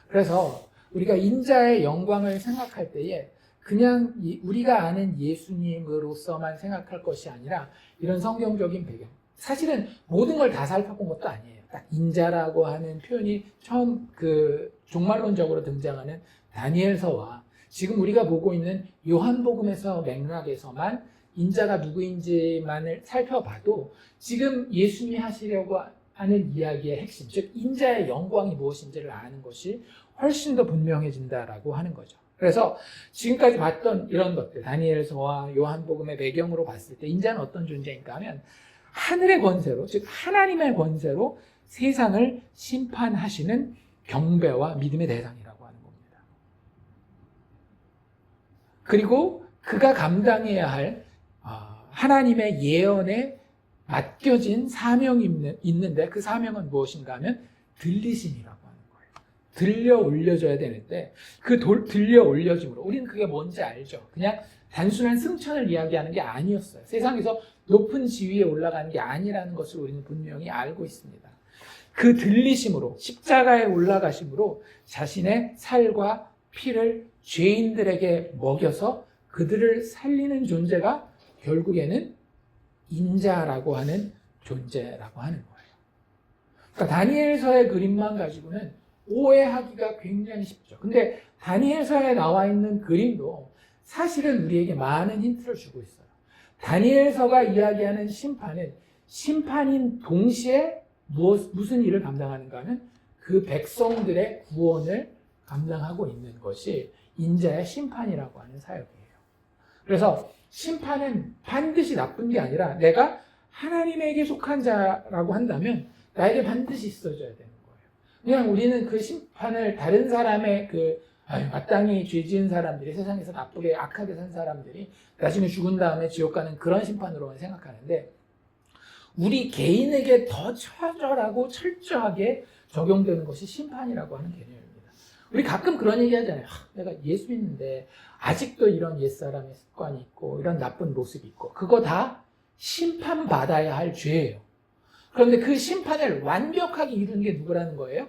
그래서 우리가 인자의 영광을 생각할 때에 그냥 우리가 아는 예수님으로서만 생각할 것이 아니라 이런 성경적인 배경, 사실은 모든 걸 다 살펴본 것도 아니에요. 딱 인자라고 하는 표현이 처음 그 종말론적으로 등장하는 다니엘서와 지금 우리가 보고 있는 요한복음에서 맥락에서만 인자가 누구인지만을 살펴봐도 지금 예수님이 하시려고 하는 이야기의 핵심, 즉 인자의 영광이 무엇인지를 아는 것이 훨씬 더 분명해진다라고 하는 거죠. 그래서 지금까지 봤던 이런 것들, 다니엘서와 요한복음의 배경으로 봤을 때 인자는 어떤 존재인가 하면 하늘의 권세로, 즉 하나님의 권세로 세상을 심판하시는 경배와 믿음의 대상이라고 하는 겁니다. 그리고 그가 감당해야 할 하나님의 예언에 맡겨진 사명이 있는데 그 사명은 무엇인가 하면 들리심이라고 하는 거예요. 들려 올려줘야 되는데 그 들려 올려짐으로 우리는 그게 뭔지 알죠. 그냥 단순한 승천을 이야기하는 게 아니었어요. 세상에서 높은 지위에 올라가는 게 아니라는 것을 우리는 분명히 알고 있습니다. 그 들리심으로 십자가에 올라가심으로 자신의 살과 피를 죄인들에게 먹여서 그들을 살리는 존재가 결국에는 인자라고 하는 존재라고 하는 거예요. 그러니까 다니엘서의 그림만 가지고는 오해하기가 굉장히 쉽죠. 근데 다니엘서에 나와 있는 그림도 사실은 우리에게 많은 힌트를 주고 있어요. 다니엘서가 이야기하는 심판은 심판인 동시에 무슨 일을 감당하는가 하면 그 백성들의 구원을 감당하고 있는 것이 인자의 심판이라고 하는 사역이에요. 그래서 심판은 반드시 나쁜 게 아니라 내가 하나님에게 속한 자라고 한다면 나에게 반드시 있어져야 되는 거예요. 그냥 우리는 그 심판을 다른 사람의 마땅히 죄 지은 사람들이 세상에서 나쁘게 악하게 산 사람들이 나중에 죽은 다음에 지옥 가는 그런 심판으로만 생각하는데 우리 개인에게 더 처절하고 철저하게 적용되는 것이 심판이라고 하는 개념입니다. 우리 가끔 그런 얘기 하잖아요. 내가 예수 믿는데 아직도 이런 옛사람의 습관이 있고 이런 나쁜 모습이 있고 그거 다 심판받아야 할 죄예요. 그런데 그 심판을 완벽하게 이루는 게 누구라는 거예요?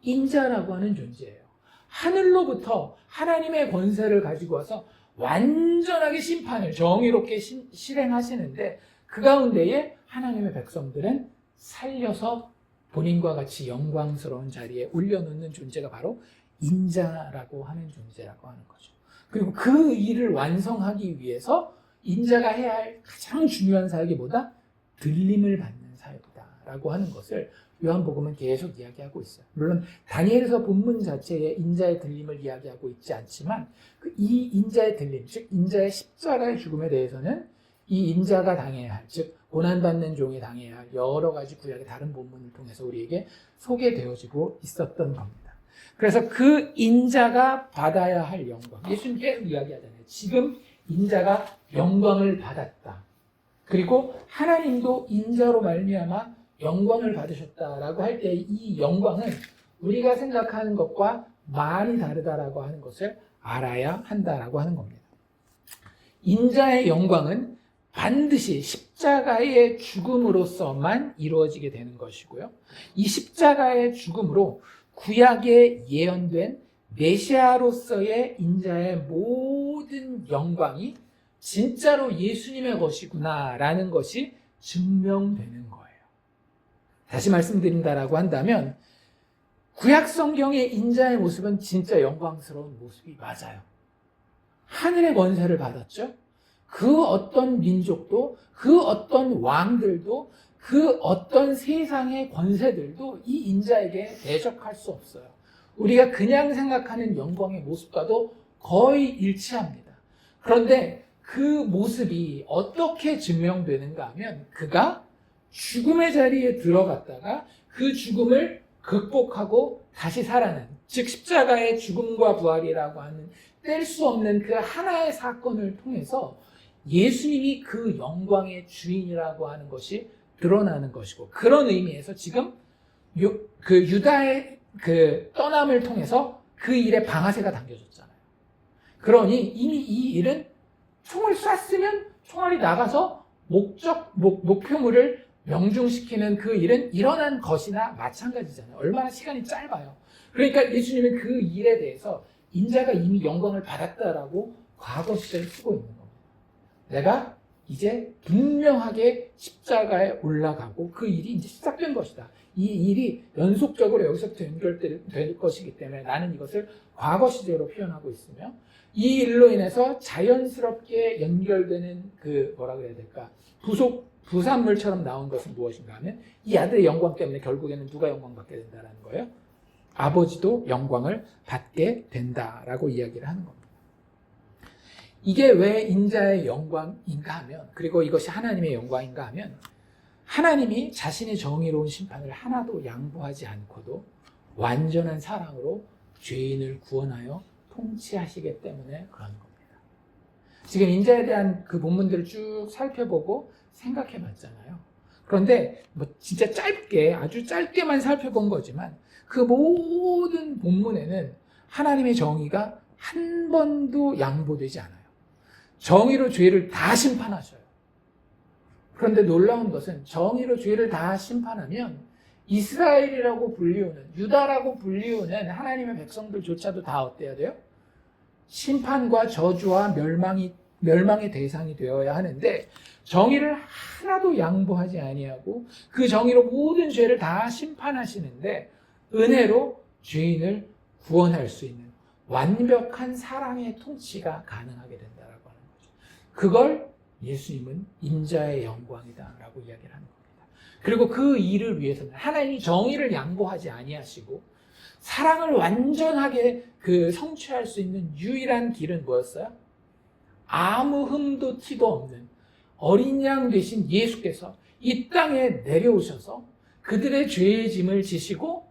인자라고 하는 존재예요. 하늘로부터 하나님의 권세를 가지고 와서 완전하게 심판을 정의롭게 실행하시는데 그 가운데에 하나님의 백성들은 살려서 본인과 같이 영광스러운 자리에 올려놓는 존재가 바로 인자라고 하는 존재라고 하는 거죠. 그리고 그 일을 완성하기 위해서 인자가 해야 할 가장 중요한 사역이 뭐다? 들림을 받는 사역이다라고 하는 것을 요한복음은 계속 이야기하고 있어요. 물론 다니엘서 본문 자체에 인자의 들림을 이야기하고 있지 않지만 이 인자의 들림, 즉 인자의 십자가의 죽음에 대해서는 이 인자가 당해야 할, 즉 고난받는 종이 당해야 할 여러 가지 구약의 다른 본문을 통해서 우리에게 소개되어지고 있었던 겁니다. 그래서 그 인자가 받아야 할 영광, 예수님 계속 이야기하잖아요. 지금 인자가 영광을 받았다. 그리고 하나님도 인자로 말미암아 영광을 받으셨다라고 할 때 이 영광은 우리가 생각하는 것과 많이 다르다라고 하는 것을 알아야 한다라고 하는 겁니다. 인자의 영광은 반드시 십자가의 죽음으로서만 이루어지게 되는 것이고요. 이 십자가의 죽음으로 구약에 예언된 메시아로서의 인자의 모든 영광이 진짜로 예수님의 것이구나라는 것이 증명되는 거예요. 다시 말씀드린다라고 한다면 구약 성경의 인자의 모습은 진짜 영광스러운 모습이 맞아요. 하늘의 권세를 받았죠. 그 어떤 민족도, 그 어떤 왕들도, 그 어떤 세상의 권세들도 이 인자에게 대적할 수 없어요. 우리가 그냥 생각하는 영광의 모습과도 거의 일치합니다. 그런데 그 모습이 어떻게 증명되는가 하면 그가 죽음의 자리에 들어갔다가 그 죽음을 극복하고 다시 살아난, 즉 십자가의 죽음과 부활이라고 하는 뗄 수 없는 그 하나의 사건을 통해서 예수님이 그 영광의 주인이라고 하는 것이 드러나는 것이고, 그런 의미에서 지금 그 유다의 그 떠남을 통해서 그 일에 방아쇠가 당겨졌잖아요. 그러니 이미 이 일은 총을 쐈으면 총알이 나가서 목표물을 명중시키는 그 일은 일어난 것이나 마찬가지잖아요. 얼마나 시간이 짧아요. 그러니까 예수님은 그 일에 대해서 인자가 이미 영광을 받았다라고 과거 시제를 쓰고 있는 겁니다. 내가 이제 분명하게 십자가에 올라가고 그 일이 이제 시작된 것이다. 이 일이 연속적으로 여기서부터 연결될 것이기 때문에 나는 이것을 과거 시제로 표현하고 있으며, 이 일로 인해서 자연스럽게 연결되는 그 뭐라 그래야 될까, 부산물처럼 나온 것은 무엇인가 하면 이 아들의 영광 때문에 결국에는 누가 영광받게 된다는 거예요? 아버지도 영광을 받게 된다라고 이야기를 하는 겁니다. 이게 왜 인자의 영광인가 하면, 그리고 이것이 하나님의 영광인가 하면, 하나님이 자신의 정의로운 심판을 하나도 양보하지 않고도 완전한 사랑으로 죄인을 구원하여 통치하시기 때문에 그런 겁니다. 지금 인자에 대한 그 본문들을 쭉 살펴보고 생각해 봤잖아요. 그런데 뭐 진짜 짧게, 아주 짧게만 살펴본 거지만 그 모든 본문에는 하나님의 정의가 한 번도 양보되지 않아요. 정의로 죄를 다 심판하셔요. 그런데 놀라운 것은 정의로 죄를 다 심판하면 이스라엘이라고 불리우는, 유다라고 불리우는 하나님의 백성들조차도 다 어때야 돼요? 심판과 저주와 멸망의 대상이 되어야 하는데, 정의를 하나도 양보하지 아니하고 그 정의로 모든 죄를 다 심판하시는데 은혜로 죄인을 구원할 수 있는 완벽한 사랑의 통치가 가능하게 된다라고 하는 거죠. 그걸 예수님은 인자의 영광이다라고 이야기를 하는 겁니다. 그리고 그 일을 위해서는 하나님이 정의를 양보하지 아니하시고 사랑을 완전하게 성취할 수 있는 유일한 길은 뭐였어요? 아무 흠도 티도 없는 어린 양 되신 예수께서 이 땅에 내려오셔서 그들의 죄의 짐을 지시고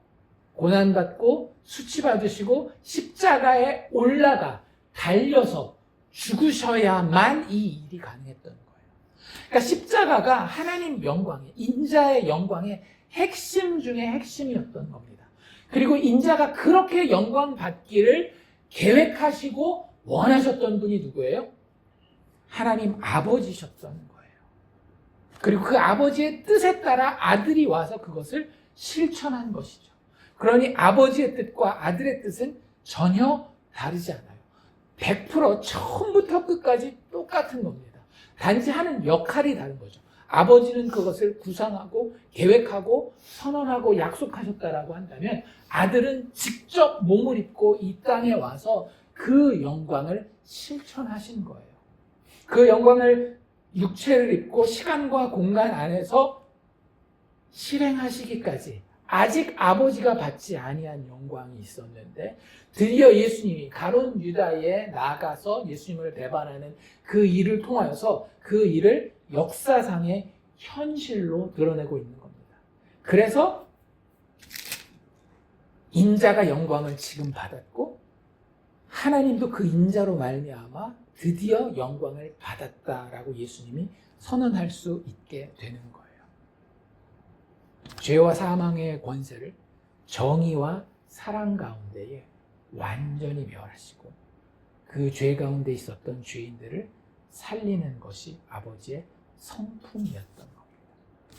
고난받고 수치받으시고 십자가에 올라가 달려서 죽으셔야만 이 일이 가능했던 거예요. 그러니까 십자가가 하나님 영광의, 인자의 영광의 핵심 중에 핵심이었던 겁니다. 그리고 인자가 그렇게 영광 받기를 계획하시고 원하셨던 분이 누구예요? 하나님 아버지셨던 거예요. 그리고 그 아버지의 뜻에 따라 아들이 와서 그것을 실천한 것이죠. 그러니 아버지의 뜻과 아들의 뜻은 전혀 다르지 않아요. 100% 처음부터 끝까지 똑같은 겁니다. 단지 하는 역할이 다른 거죠. 아버지는 그것을 구상하고 계획하고 선언하고 약속하셨다라고 한다면 아들은 직접 몸을 입고 이 땅에 와서 그 영광을 실천하신 거예요. 그 영광을 육체를 입고 시간과 공간 안에서 실행하시기까지 아직 아버지가 받지 아니한 영광이 있었는데 드디어 예수님이 가룟 유다에 나가서 예수님을 배반하는 그 일을 통하여서 그 일을 역사상의 현실로 드러내고 있는 겁니다. 그래서 인자가 영광을 지금 받았고 하나님도 그 인자로 말미암아 드디어 영광을 받았다라고 예수님이 선언할 수 있게 되는 거예요. 죄와 사망의 권세를 정의와 사랑 가운데에 완전히 멸하시고 그 죄 가운데 있었던 죄인들을 살리는 것이 아버지의 성품이었던 겁니다.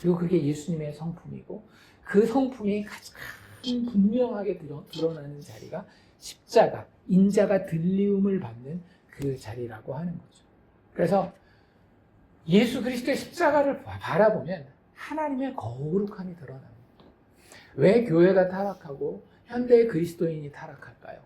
그리고 그게 예수님의 성품이고 그 성품이 가장 분명하게 드러나는 자리가 십자가, 인자가 들리움을 받는 그 자리라고 하는 거죠. 그래서 예수 그리스도의 십자가를 바라보면 하나님의 거룩함이 드러납니다. 왜 교회가 타락하고 현대의 그리스도인이 타락할까요?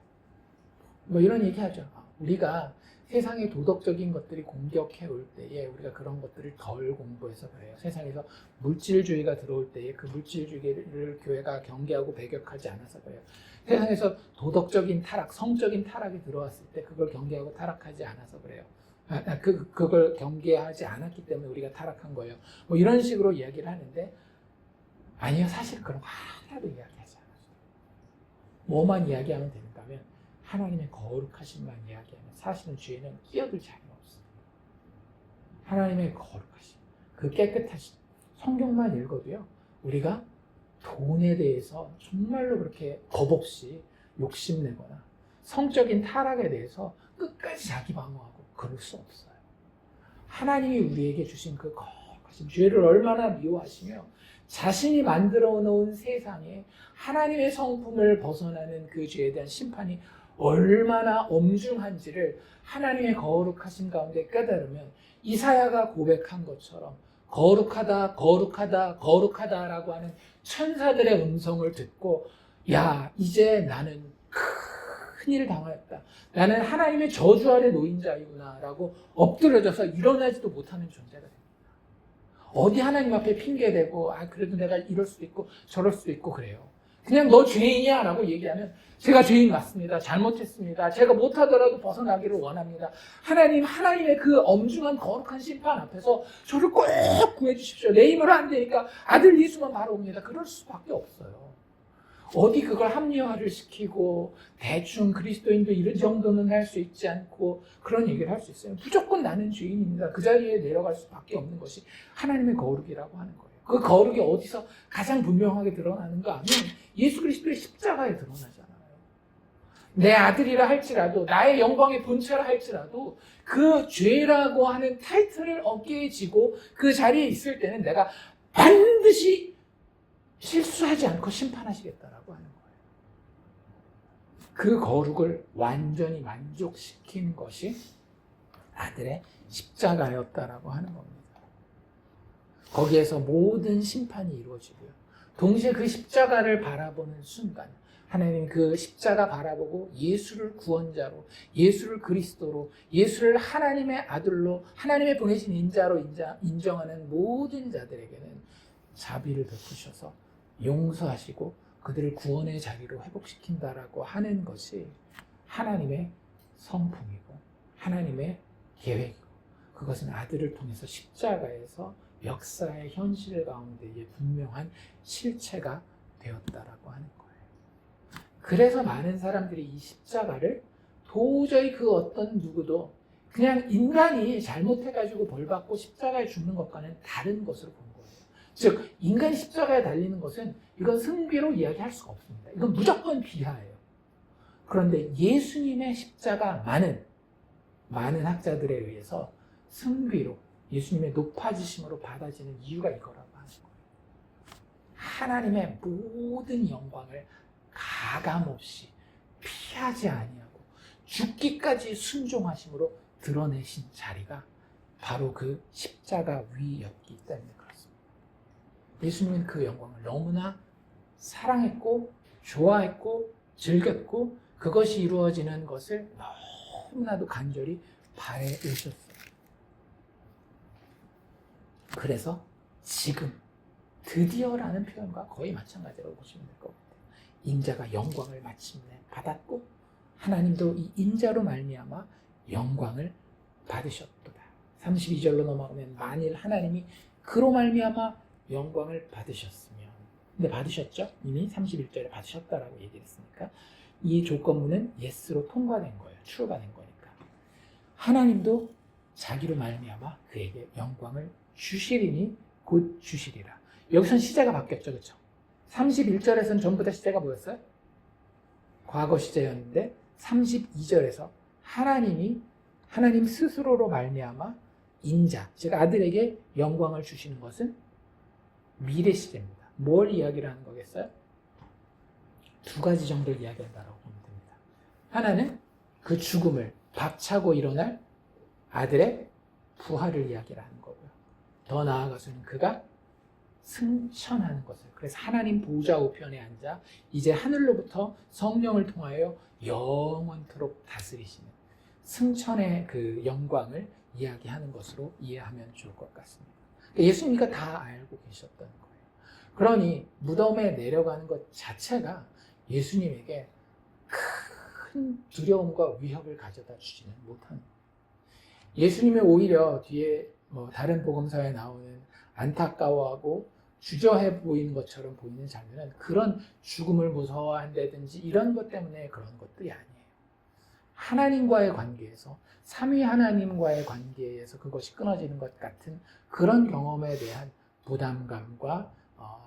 뭐 이런 얘기하죠. 우리가 세상의 도덕적인 것들이 공격해 올 때에 우리가 그런 것들을 덜 공부해서 그래요. 세상에서 물질주의가 들어올 때에 그 물질주의를 교회가 경계하고 배격하지 않아서 그래요. 세상에서 도덕적인 타락, 성적인 타락이 들어왔을 때 그걸 경계하고 타락하지 않아서 그래요. 그걸 경계하지 않았기 때문에 우리가 타락한 거예요. 뭐 이런 식으로 이야기를 하는데 아니요, 사실 그런 거 하나도 이야기하지 않았어요. 뭐만 이야기하면 되는가 하면 하나님의 거룩하심만 이야기하면 사실은 죄는 끼어들 자리가 없어요. 하나님의 거룩하심, 그 깨끗하심, 성경만 읽어도요, 우리가 돈에 대해서 정말로 그렇게 겁없이 욕심내거나 성적인 타락에 대해서 끝까지 자기 방어하고 그럴 수 없어요. 하나님이 우리에게 주신 그 거룩하심, 죄를 얼마나 미워하시며 자신이 만들어 놓은 세상에 하나님의 성품을 벗어나는 그 죄에 대한 심판이 얼마나 엄중한지를 하나님의 거룩하신 가운데 깨달으면 이사야가 고백한 것처럼 거룩하다, 거룩하다, 거룩하다라고 하는 천사들의 음성을 듣고 야, 이제 나는 큰일 당하였다. 나는 하나님의 저주 아래 놓인 자이구나 라고 엎드려져서 일어나지도 못하는 존재가 됩니다. 어디 하나님 앞에 핑계대고 그래도 내가 이럴 수도 있고 저럴 수도 있고 그래요. 그냥 너 죄인이야 라고 얘기하면 제가 죄인 맞습니다. 잘못했습니다. 제가 못하더라도 벗어나기를 원합니다. 하나님의 그 엄중한 거룩한 심판 앞에서 저를 꼭 구해주십시오. 내 힘으로 안 되니까 아들 예수만 바로 옵니다. 그럴 수밖에 없어요. 어디 그걸 합리화를 시키고 대충 그리스도인도 이런 정도는 할 수 있지 않고 그런 얘기를 할 수 있어요. 무조건 나는 죄인입니다. 그 자리에 내려갈 수밖에 없는 것이 하나님의 거룩이라고 하는 거예요. 그 거룩이 어디서 가장 분명하게 드러나는가 하면 예수 그리스도의 십자가에 드러나잖아요. 내 아들이라 할지라도 나의 영광의 본체라 할지라도 그 죄라고 하는 타이틀을 어깨에 지고 그 자리에 있을 때는 내가 반드시 실수하지 않고 심판하시겠다라고 하는 거예요. 그 거룩을 완전히 만족시킨 것이 아들의 십자가였다라고 하는 겁니다. 거기에서 모든 심판이 이루어지고요. 동시에 그 십자가를 바라보는 순간 하나님이 그 십자가 바라보고 예수를 구원자로, 예수를 그리스도로, 예수를 하나님의 아들로, 하나님의 보내신 인자로 인정하는 모든 자들에게는 자비를 베푸셔서 용서하시고 그들을 구원의 자리로 회복시킨다라고 하는 것이 하나님의 성품이고 하나님의 계획이고 그것은 아들을 통해서 십자가에서 역사의 현실 가운데에 분명한 실체가 되었다라고 하는 거예요. 그래서 많은 사람들이 이 십자가를 도저히 그 어떤 누구도 그냥 인간이 잘못해가지고 벌받고 십자가에 죽는 것과는 다른 것으로 본 거예요. 즉 인간이 십자가에 달리는 것은 이건 승비로 이야기할 수가 없습니다. 이건 무조건 비하예요. 그런데 예수님의 십자가 많은 학자들에 의해서 승비로 예수님의 높아지심으로 받아지는 이유가 이거라고 하는 거예요. 하나님의 모든 영광을 가감없이 피하지 아니하고 죽기까지 순종하심으로 드러내신 자리가 바로 그 십자가 위였기 때문에 그렇습니다. 예수님은 그 영광을 너무나 사랑했고 좋아했고 즐겼고 그것이 이루어지는 것을 너무나도 간절히 바라셨어요. 그래서 지금 드디어라는 표현과 거의 마찬가지라고 보시면 될 것 같아요. 인자가 영광을 마침내 받았고 하나님도 이 인자로 말미암아 영광을 받으셨도다. 32절로 넘어가면 만일 하나님이 그로 말미암아 영광을 받으셨으면 근데 받으셨죠? 이미 31절에 받으셨다라고 얘기를 했으니까 이 조건문은 예스로 통과된 거예요. 추가된 거니까. 하나님도 자기로 말미암아 그에게 영광을 주시리니 곧 주시리라. 여기선 시제가 바뀌었죠. 그렇죠? 31절에서는 전부 다 시제가 뭐였어요? 과거 시제였는데 32절에서 하나님 스스로로 말미암아 인자, 즉 아들에게 영광을 주시는 것은 미래 시제입니다. 뭘 이야기를 하는 거겠어요? 두 가지 정도를 이야기한다고 보면 됩니다. 하나는 그 죽음을 박차고 일어날 아들의 부활을 이야기를 하는 거고요. 더 나아가서는 그가 승천하는 것을. 그래서 하나님 보좌 우편에 앉아 이제 하늘로부터 성령을 통하여 영원토록 다스리시는 승천의 그 영광을 이야기하는 것으로 이해하면 좋을 것 같습니다. 예수님이가 다 알고 계셨던 거예요. 그러니 무덤에 내려가는 것 자체가 예수님에게 큰 두려움과 위협을 가져다 주지는 못하는 거예요. 예수님이 오히려 뒤에 다른 복음서에 나오는 안타까워하고 주저해 보이는 것처럼 보이는 장면은 그런 죽음을 무서워한다든지 이런 것 때문에 그런 것들이 아니에요. 하나님과의 관계에서, 삼위 하나님과의 관계에서 그것이 끊어지는 것 같은 그런 경험에 대한 부담감과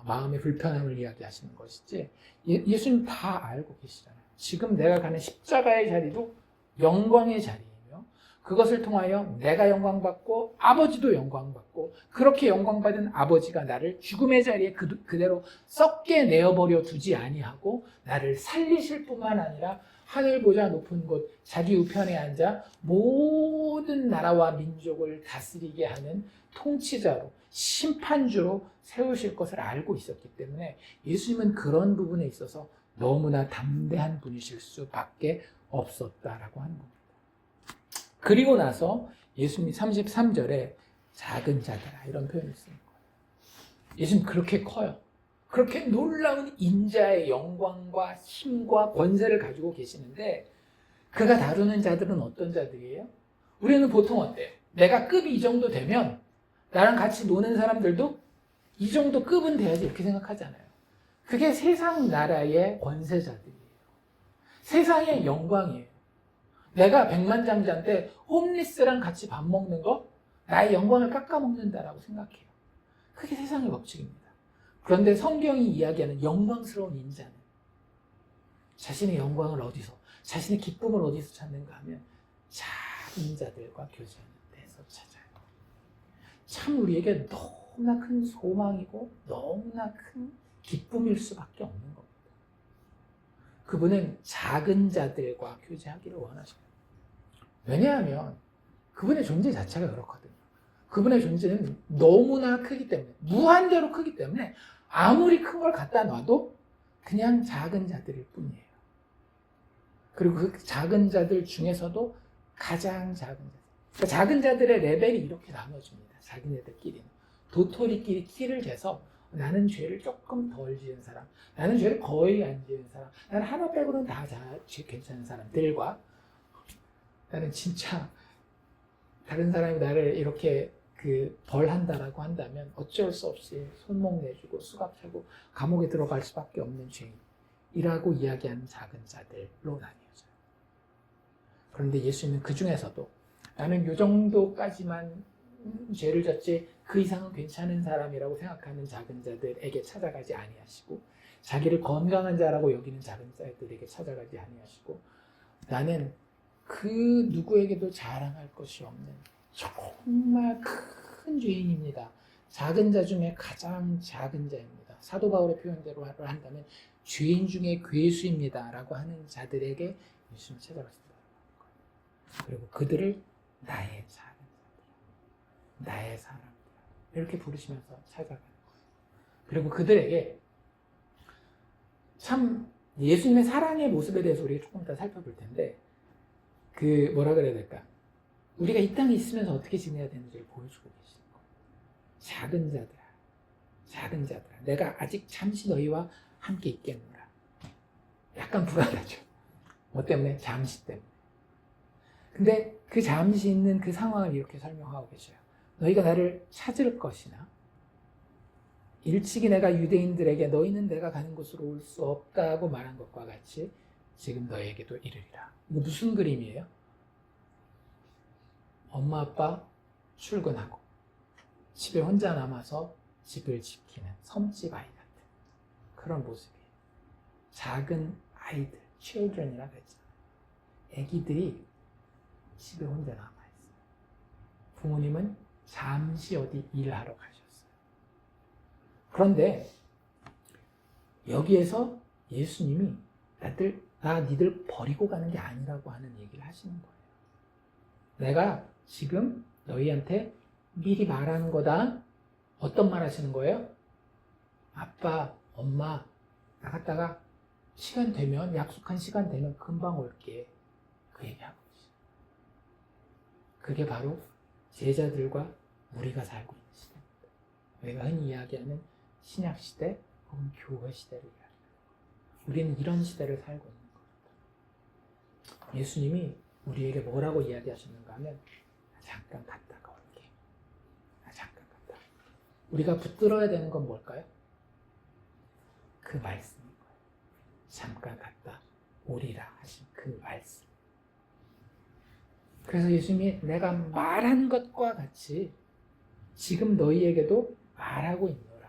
마음의 불편함을 이야기하시는 것이지, 예수님 다 알고 계시잖아요. 지금 내가 가는 십자가의 자리도 영광의 자리이며 그것을 통하여 내가 영광받고 아버지도 영광받고, 그렇게 영광받은 아버지가 나를 죽음의 자리에 그대로 썩게 내어버려 두지 아니하고 나를 살리실 뿐만 아니라 하늘보다 높은 곳 자기 우편에 앉아 모든 나라와 민족을 다스리게 하는 통치자로, 심판주로 세우실 것을 알고 있었기 때문에 예수님은 그런 부분에 있어서 너무나 담대한 분이실 수밖에 없었다라고 하는 겁니다. 그리고 나서 예수님이 33절에 작은 자들아 이런 표현을 쓰는 거예요. 예수님 그렇게 커요. 그렇게 놀라운 인자의 영광과 힘과 권세를 가지고 계시는데 그가 다루는 자들은 어떤 자들이에요? 우리는 보통 어때요? 내가 급이 이 정도 되면 나랑 같이 노는 사람들도 이 정도 급은 돼야지 이렇게 생각하잖아요. 그게 세상 나라의 권세자들이에요. 세상의 영광이에요. 내가 백만장자인데 홈리스랑 같이 밥 먹는 거 나의 영광을 깎아먹는다라고 생각해요. 그게 세상의 법칙입니다. 그런데 성경이 이야기하는 영광스러운 인자는 자신의 영광을 어디서, 자신의 기쁨을 어디서 찾는가 하면 작은 자들과 교제하는 데서 찾아요. 참 우리에게 너무나 큰 소망이고 너무나 큰 기쁨일 수밖에 없는 겁니다. 그분은 작은 자들과 교제하기를 원하셔요. 왜냐하면 그분의 존재 자체가 그렇거든요. 그분의 존재는 너무나 크기 때문에, 무한대로 크기 때문에 아무리 큰 걸 갖다 놔도 그냥 작은 자들일 뿐이에요. 그리고 그 작은 자들 중에서도 가장 작은 자들. 그러니까 작은 자들의 레벨이 이렇게 나눠집니다. 자기네들끼리는. 도토리끼리 키를 재서 나는 죄를 조금 덜 지은 사람, 나는 죄를 거의 안 지은 사람, 나는 하나 빼고는 다 괜찮은 사람들과, 나는 진짜 다른 사람이 나를 이렇게 벌한다라고 한다면 어쩔 수 없이 손목 내주고 수갑 차고 감옥에 들어갈 수밖에 없는 죄인이라고 이야기하는 작은 자들로 나뉘어져요. 그런데 예수님은 그 중에서도 나는 요 정도까지만 죄를 졌지 그 이상은 괜찮은 사람이라고 생각하는 작은 자들에게 찾아가지 아니하시고, 자기를 건강한 자라고 여기는 작은 자들에게 찾아가지 아니하시고, 나는 그 누구에게도 자랑할 것이 없는 정말 큰 죄인입니다. 작은 자 중에 가장 작은 자입니다. 사도 바울의 표현대로 한다면 죄인 중에 괴수입니다 라고 하는 자들에게 예수님이 찾아갔습니다. 그리고 그들을 나의 작은 자들, 나의 사람들 이렇게 부르시면서 찾아가는 거예요. 그리고 그들에게 참 예수님의 사랑의 모습에 대해서 우리가 조금 더 살펴볼 텐데, 뭐라 그래야 될까? 우리가 이 땅에 있으면서 어떻게 지내야 되는지를 보여주고 계시는 거예요. 작은 자들아, 작은 자들아, 내가 아직 잠시 너희와 함께 있겠노라. 약간 불안하죠. 뭐 때문에? 잠시 때문에. 근데 그 잠시 있는 그 상황을 이렇게 설명하고 계셔요. 너희가 나를 찾을 것이나 일찍이 내가 유대인들에게 너희는 내가 가는 곳으로 올 수 없다고 말한 것과 같이 지금 너희에게도 이르리라. 이거 무슨 그림이에요? 엄마 아빠 출근하고 집에 혼자 남아서 집을 지키는 섬집 아이 같은 그런 모습이에요. 작은 아이들, children이라고 했잖아요. 애기들이 집에 혼자 남아있어요. 부모님은 잠시 어디 일하러 가셨어요. 그런데 여기에서 예수님이 니들 버리고 가는 게 아니라고 하는 얘기를 하시는 거예요. 내가 지금 너희한테 미리 말하는 거다. 어떤 말 하시는 거예요? 아빠, 엄마 나갔다가 시간 되면 약속한 시간 되면 금방 올게. 그 얘기하고 있어요. 그게 바로 제자들과 우리가 살고 있는 시대입니다. 우리가 흔히 이야기하는 신약 시대 혹은 교회 시대를 이야기합니다. 우리는 이런 시대를 살고 있는 겁니다. 예수님이 우리에게 뭐라고 이야기하셨는가 하면 잠깐 갔다가 올게. 잠깐 갔다. 우리가 붙들어야 되는 건 뭘까요? 그 말씀인 거예요. 잠깐 갔다 오리라 하신 그 말씀. 그래서 예수님이 내가 말한 것과 같이 지금 너희에게도 말하고 있노라.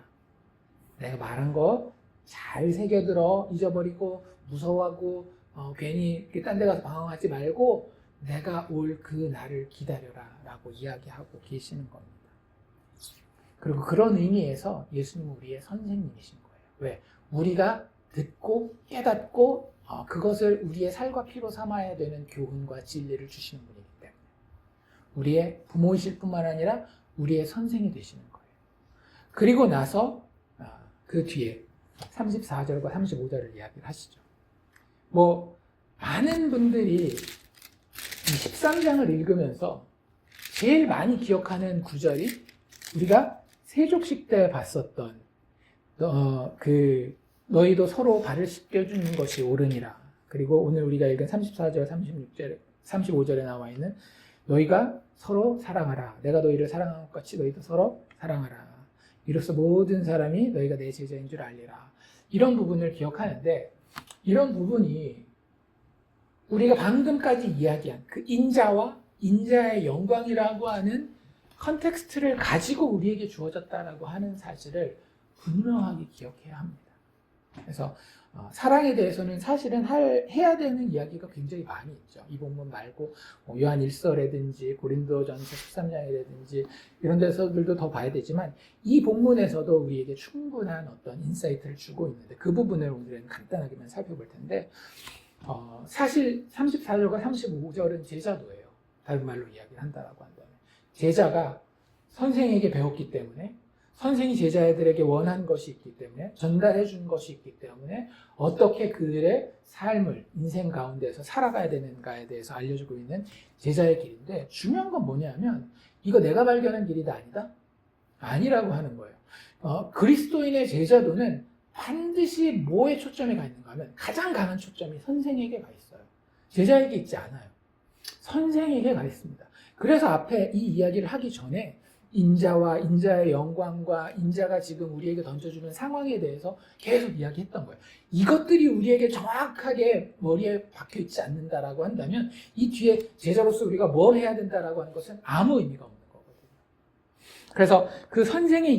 내가 말한 거 잘 새겨들어. 잊어버리고 무서워하고 괜히 딴 데 가서 방황하지 말고 내가 올 그 날을 기다려라 라고 이야기하고 계시는 겁니다. 그리고 그런 의미에서 예수님은 우리의 선생님이신 거예요. 왜? 우리가 듣고 깨닫고 그것을 우리의 살과 피로 삼아야 되는 교훈과 진리를 주시는 분이기 때문에 우리의 부모이실 뿐만 아니라 우리의 선생이 되시는 거예요. 그리고 나서 그 뒤에 34절과 35절을 이야기를 하시죠. 많은 분들이 이 13장을 읽으면서 제일 많이 기억하는 구절이 우리가 세족식 때 봤었던 너희도 서로 발을 씻겨주는 것이 옳으니라. 그리고 오늘 우리가 읽은 34절, 36절, 35절에 나와 있는 너희가 서로 사랑하라. 내가 너희를 사랑한 것 같이 너희도 서로 사랑하라. 이로써 모든 사람이 너희가 내 제자인 줄 알리라. 이런 부분을 기억하는데 이런 부분이 우리가 방금까지 이야기한 그 인자와 인자의 영광이라고 하는 컨텍스트를 가지고 우리에게 주어졌다라고 하는 사실을 분명하게 기억해야 합니다. 그래서 사랑에 대해서는 사실은 해야 되는 이야기가 굉장히 많이 있죠. 이 본문 말고 요한 1서라든지 고린도전서 13장이라든지 이런 데서들도 더 봐야 되지만 이 본문에서도 우리에게 충분한 어떤 인사이트를 주고 있는데 그 부분을 오늘은 간단하게만 살펴볼 텐데 사실 34절과 35절은 제자도예요. 다른 말로 이야기를 한다라고 한다면 제자가 선생에게 배웠기 때문에 선생이 제자들에게 원한 것이 있기 때문에 전달해 준 것이 있기 때문에 어떻게 그들의 삶을 인생 가운데서 살아가야 되는가에 대해서 알려주고 있는 제자의 길인데 중요한 건 뭐냐면 이거 내가 발견한 길이다 아니다? 아니라고 하는 거예요. 그리스도인의 제자도는 반드시 뭐에 초점이 가 있는가 하면 가장 강한 초점이 선생에게 가 있어요. 제자에게 있지 않아요. 선생에게 가 있습니다. 그래서 앞에 이 이야기를 하기 전에 인자와 인자의 영광과 인자가 지금 우리에게 던져주는 상황에 대해서 계속 이야기했던 거예요. 이것들이 우리에게 정확하게 머리에 박혀 있지 않는다라고 한다면 이 뒤에 제자로서 우리가 뭘 해야 된다라고 하는 것은 아무 의미가 없는 거거든요. 그래서 그 선생이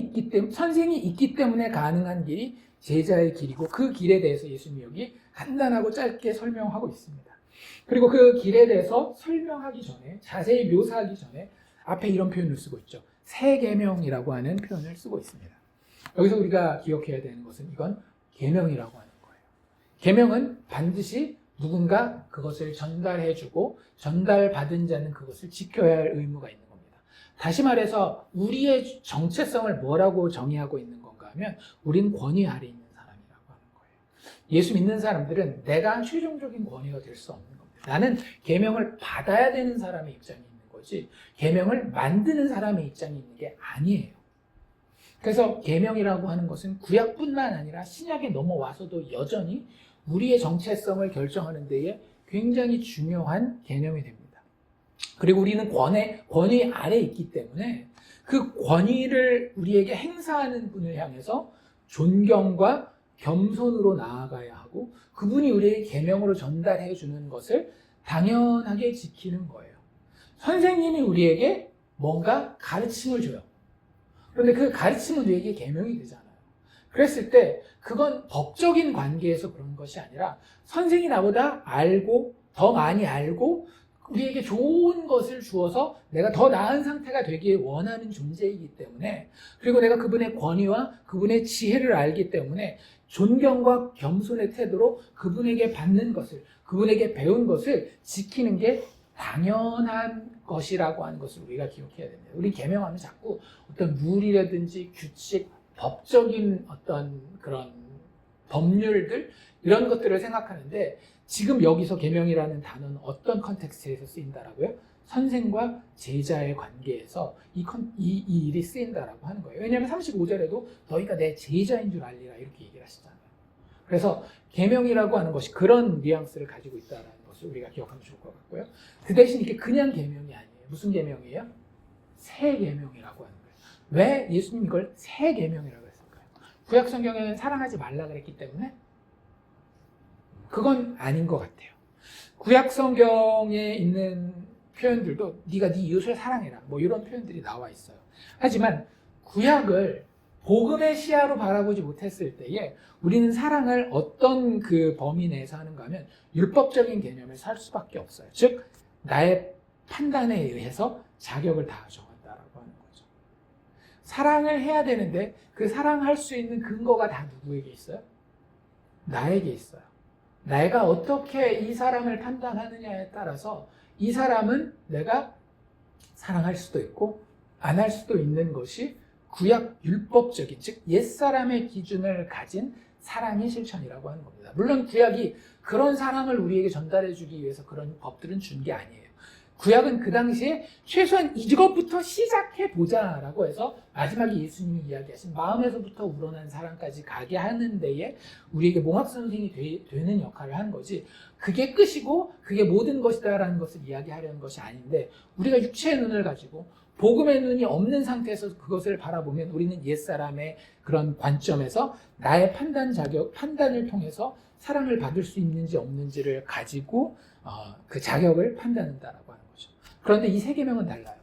있기 때문에 가능한 길이 제자의 길이고 그 길에 대해서 예수님이 여기 간단하고 짧게 설명하고 있습니다. 그리고 그 길에 대해서 설명하기 전에 자세히 묘사하기 전에 앞에 이런 표현을 쓰고 있죠. 새 계명이라고 하는 표현을 쓰고 있습니다. 여기서 우리가 기억해야 되는 것은 이건 계명이라고 하는 거예요. 계명은 반드시 누군가 그것을 전달해주고 전달받은 자는 그것을 지켜야 할 의무가 있는 겁니다. 다시 말해서 우리의 정체성을 뭐라고 정의하고 있는 건가 하면 우린 권위 아래 있는 사람이라고 하는 거예요. 예수 믿는 사람들은 내가 최종적인 권위가 될 수 없는 겁니다. 나는 계명을 받아야 되는 사람의 입장이 있는 거지 계명을 만드는 사람의 입장이 있는 게 아니에요. 그래서 계명이라고 하는 것은 구약뿐만 아니라 신약에 넘어와서도 여전히 우리의 정체성을 결정하는 데에 굉장히 중요한 개념이 됩니다. 그리고 우리는 권위 아래에 있기 때문에 그 권위를 우리에게 행사하는 분을 향해서 존경과 겸손으로 나아가야 하고 그분이 우리에게 계명으로 전달해 주는 것을 당연하게 지키는 거예요. 선생님이 우리에게 뭔가 가르침을 줘요. 그런데 그 가르침은 우리에게 계명이 되잖아요. 그랬을 때 그건 법적인 관계에서 그런 것이 아니라 선생이 나보다 알고 더 많이 알고 우리에게 좋은 것을 주어서 내가 더 나은 상태가 되길 원하는 존재이기 때문에 그리고 내가 그분의 권위와 그분의 지혜를 알기 때문에 존경과 겸손의 태도로 그분에게 받는 것을 그분에게 배운 것을 지키는 게 당연한 것이라고 하는 것을 우리가 기억해야 됩니다. 우리 계명하면 자꾸 어떤 룰이라든지 규칙, 법적인 어떤 그런 법률들 이런 것들을 생각하는데 지금 여기서 계명이라는 단어는 어떤 컨텍스트에서 쓰인다라고요? 선생과 제자의 관계에서 이 일이 쓰인다라고 하는 거예요. 왜냐하면 35절에도 너희가 내 제자인 줄 알리라 이렇게 얘기를 하시잖아요. 그래서 계명이라고 하는 것이 그런 뉘앙스를 가지고 있다는 것을 우리가 기억하면 좋을 것 같고요. 그 대신 이게 그냥 계명이 아니에요. 무슨 계명이에요? 새 계명이라고 하는 거예요. 왜 예수님 이걸 새 계명이라고 했을까요? 구약 성경에는 사랑하지 말라 그랬기 때문에 그건 아닌 것 같아요. 구약 성경에 있는 표현들도 네가 네 이웃을 사랑해라 뭐 이런 표현들이 나와 있어요. 하지만 구약을 복음의 시야로 바라보지 못했을 때에 우리는 사랑을 어떤 그 범위 내에서 하는가 하면 율법적인 개념을 살 수밖에 없어요. 즉 나의 판단에 의해서 자격을 다 정한다라고 하는 거죠. 사랑을 해야 되는데 그 사랑할 수 있는 근거가 다 누구에게 있어요? 나에게 있어요. 내가 어떻게 이 사람을 판단하느냐에 따라서 이 사람은 내가 사랑할 수도 있고 안 할 수도 있는 것이 구약 율법적인, 즉 옛사람의 기준을 가진 사랑의 실천이라고 하는 겁니다. 물론 구약이 그런 사랑을 우리에게 전달해 주기 위해서 그런 법들은 준 게 아니에요. 구약은 그 당시에 최소한 이것부터 시작해 보자라고 해서 마지막에 예수님이 이야기하신 마음에서부터 우러난 사랑까지 가게 하는 데에 우리에게 몽학 선생이 되는 역할을 하는 거지, 그게 끝이고 그게 모든 것이다라는 것을 이야기하려는 것이 아닌데, 우리가 육체의 눈을 가지고 복음의 눈이 없는 상태에서 그것을 바라보면 우리는 옛사람의 그런 관점에서 나의 판단을 통해서 사랑을 받을 수 있는지 없는지를 가지고 그 자격을 판단한다라고 하는 거죠. 그런데 이 세 계명은 달라요.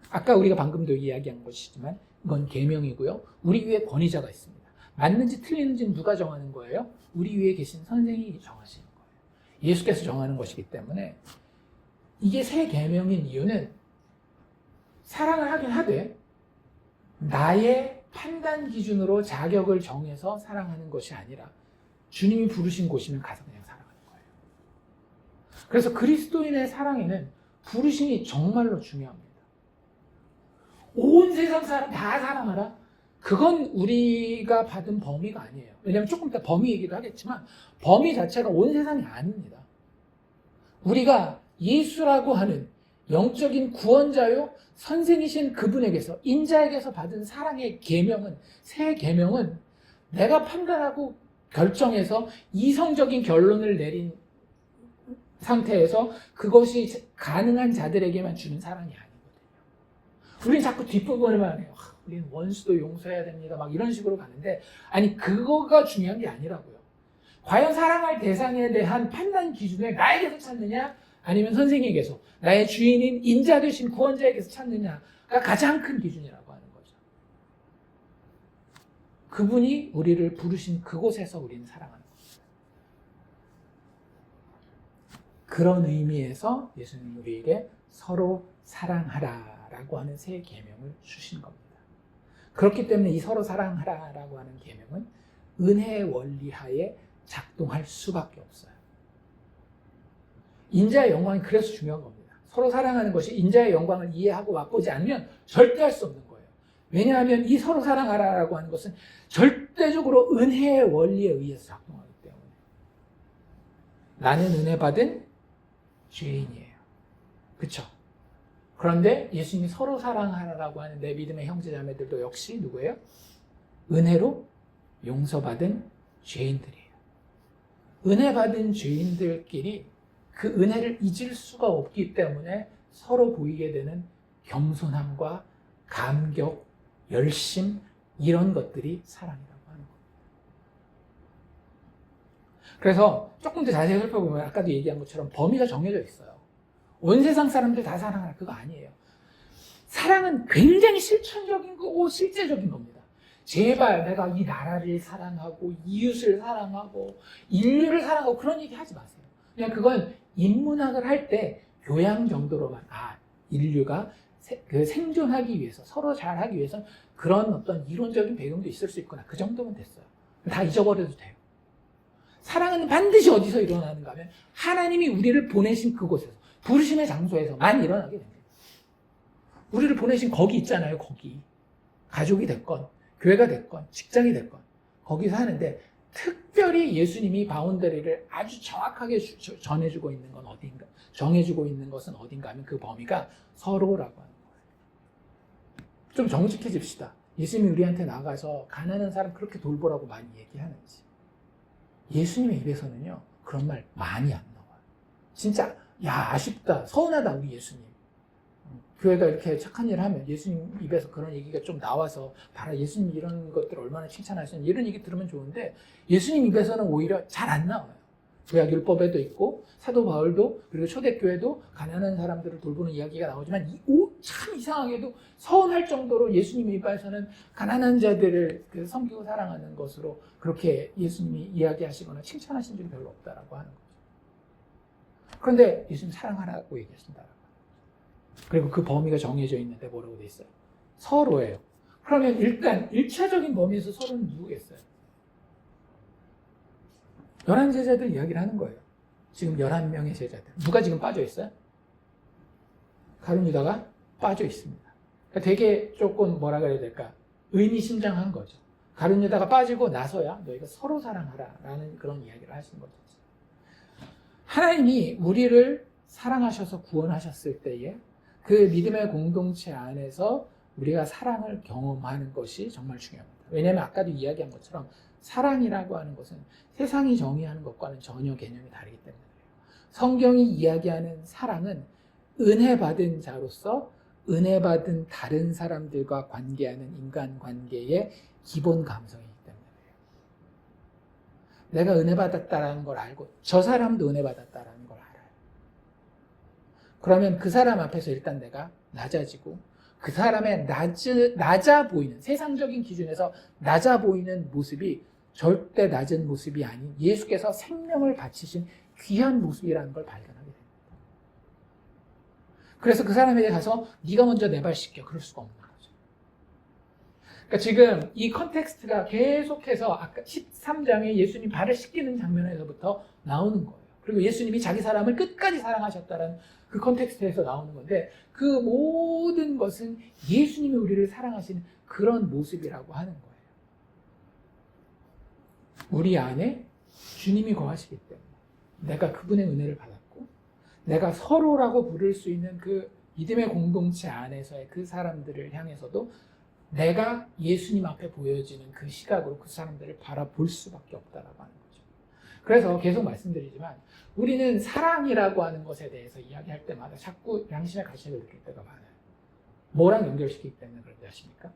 아까 우리가 방금도 이야기한 것이지만 이건 계명이고요. 우리 위에 권위자가 있습니다. 맞는지 틀리는지는 누가 정하는 거예요? 우리 위에 계신 선생이 정하시는 거예요. 예수께서 정하는 것이기 때문에 이게 세 계명인 이유는 사랑을 하긴 하되 나의 판단 기준으로 자격을 정해서 사랑하는 것이 아니라 주님이 부르신 곳이면 가서 그냥 사랑하는 거예요. 그래서 그리스도인의 사랑에는 부르심이 정말로 중요합니다. 온 세상 사람 다 사랑하라? 그건 우리가 받은 범위가 아니에요. 왜냐하면 조금 이따 범위 얘기도 하겠지만 범위 자체가 온 세상이 아닙니다. 우리가 예수라고 하는 영적인 구원자요 선생이신 그분에게서, 인자에게서 받은 사랑의 계명은, 새 계명은 내가 판단하고 결정해서 이성적인 결론을 내린 상태에서 그것이 가능한 자들에게만 주는 사랑이 아니거든요. 우리는 자꾸 뒷부분에만 해요. 우리는 원수도 용서해야 됩니다. 막 이런 식으로 가는데, 아니 그거가 중요한 게 아니라고요. 과연 사랑할 대상에 대한 판단 기준을 나에게서 찾느냐, 아니면 선생에게서, 나의 주인인 인자 되신 구원자에게서 찾느냐가 가장 큰 기준이라고 하는 거죠. 그분이 우리를 부르신 그곳에서 우리는 사랑하는 거죠. 그런 의미에서 예수님은 우리에게 서로 사랑하라라고 하는 새 계명을 주신 겁니다. 그렇기 때문에 이 서로 사랑하라라고 하는 계명은 은혜의 원리하에 작동할 수밖에 없어요. 인자의 영광이 그래서 중요한 겁니다. 서로 사랑하는 것이 인자의 영광을 이해하고 맛보지 않으면 절대 할 수 없는 거예요. 왜냐하면 이 서로 사랑하라라고 하는 것은 절대적으로 은혜의 원리에 의해서 작동하기 때문에. 나는 은혜 받은 죄인이에요. 그렇죠? 그런데 예수님이 서로 사랑하라라고 하는 내 믿음의 형제자매들도 역시 누구예요? 은혜로 용서받은 죄인들이에요. 은혜 받은 죄인들끼리 그 은혜를 잊을 수가 없기 때문에 서로 보이게 되는 겸손함과 감격, 열심, 이런 것들이 사랑이라고 하는 겁니다. 그래서 조금 더 자세히 살펴보면 아까도 얘기한 것처럼 범위가 정해져 있어요. 온 세상 사람들 다 사랑하라, 그거 아니에요. 사랑은 굉장히 실천적인 거고 실제적인 겁니다. 제발 내가 이 나라를 사랑하고 이웃을 사랑하고 인류를 사랑하고 그런 얘기 하지 마세요. 그냥 그건 인문학을 할 때 교양 정도로만, 인류가 생존하기 위해서, 서로 잘하기 위해서 그런 어떤 이론적인 배경도 있을 수 있구나, 그 정도면 됐어요. 다 잊어버려도 돼요. 사랑은 반드시 어디서 일어나는가 하면 하나님이 우리를 보내신 그곳에서, 부르심의 장소에서만 일어나게 됩니다. 우리를 보내신 거기 있잖아요. 거기 가족이 됐건 교회가 됐건 직장이 됐건 거기서 하는데 특별히 예수님이 바운더리를 아주 정확하게 전해주고 있는 건 어딘가, 정해주고 있는 것은 어딘가 하면 그 범위가 서로라고 하는 거예요. 좀 정직해집시다. 예수님이 우리한테 나가서 가난한 사람 그렇게 돌보라고 많이 얘기하는지. 예수님의 입에서는요, 그런 말 많이 안 나와요. 진짜, 야, 아쉽다, 서운하다, 우리 예수님. 교회가 이렇게 착한 일을 하면 예수님 입에서 그런 얘기가 좀 나와서 봐라, 예수님 이런 것들 얼마나 칭찬하시는 이런 얘기 들으면 좋은데 예수님 입에서는 오히려 잘 안 나와요. 구약율법에도 있고 사도 바울도 그리고 초대교회도 가난한 사람들을 돌보는 이야기가 나오지만 참 이상하게도 서운할 정도로 예수님 입에서는 가난한 자들을 섬기고 사랑하는 것으로 그렇게 예수님이 이야기하시거나 칭찬하신 적이 별로 없다라고 하는 거죠. 그런데 예수님 사랑하라고 얘기하신다. 그리고 그 범위가 정해져 있는데 뭐라고 돼 있어요? 서로예요. 그러면 일단 1차적인 범위에서 서로는 누구겠어요? 11제자들 이야기를 하는 거예요. 지금 11명의 제자들. 누가 지금 빠져 있어요? 가룟 유다가 빠져 있습니다. 그러니까 되게 조금 뭐라 그래야 될까? 의미심장한 거죠. 가룟 유다가 빠지고 나서야 너희가 서로 사랑하라 라는 그런 이야기를 하시는 거죠. 하나님이 우리를 사랑하셔서 구원하셨을 때에 그 믿음의 공동체 안에서 우리가 사랑을 경험하는 것이 정말 중요합니다. 왜냐하면 아까도 이야기한 것처럼 사랑이라고 하는 것은 세상이 정의하는 것과는 전혀 개념이 다르기 때문에 그래요. 성경이 이야기하는 사랑은 은혜 받은 자로서 은혜 받은 다른 사람들과 관계하는 인간관계의 기본 감성이기 때문에 그래요. 내가 은혜 받았다는 걸 알고 저 사람도 은혜 받았다는 걸 알아요. 그러면 그 사람 앞에서 일단 내가 낮아지고 그 사람의 낮아 보이는, 세상적인 기준에서 낮아 보이는 모습이 절대 낮은 모습이 아닌 예수께서 생명을 바치신 귀한 모습이라는 걸 발견하게 됩니다. 그래서 그 사람에게 가서 네가 먼저 내 발 씻겨 그럴 수가 없는 거죠. 그러니까 지금 이 컨텍스트가 계속해서 아까 13장에 예수님 발을 씻기는 장면에서부터 나오는 거예요. 그리고 예수님이 자기 사람을 끝까지 사랑하셨다는 그 컨텍스트에서 나오는 건데 그 모든 것은 예수님이 우리를 사랑하시는 그런 모습이라고 하는 거예요. 우리 안에 주님이 거하시기 때문에 내가 그분의 은혜를 받았고 내가 서로라고 부를 수 있는 그 믿음의 공동체 안에서의 그 사람들을 향해서도 내가 예수님 앞에 보여지는 그 시각으로 그 사람들을 바라볼 수밖에 없다라고 하는 거죠. 그래서 계속 말씀드리지만 우리는 사랑이라고 하는 것에 대해서 이야기할 때마다 자꾸 양심의 가책을 느낄 때가 많아요. 뭐랑 연결시키기 때문에 그런지 아십니까?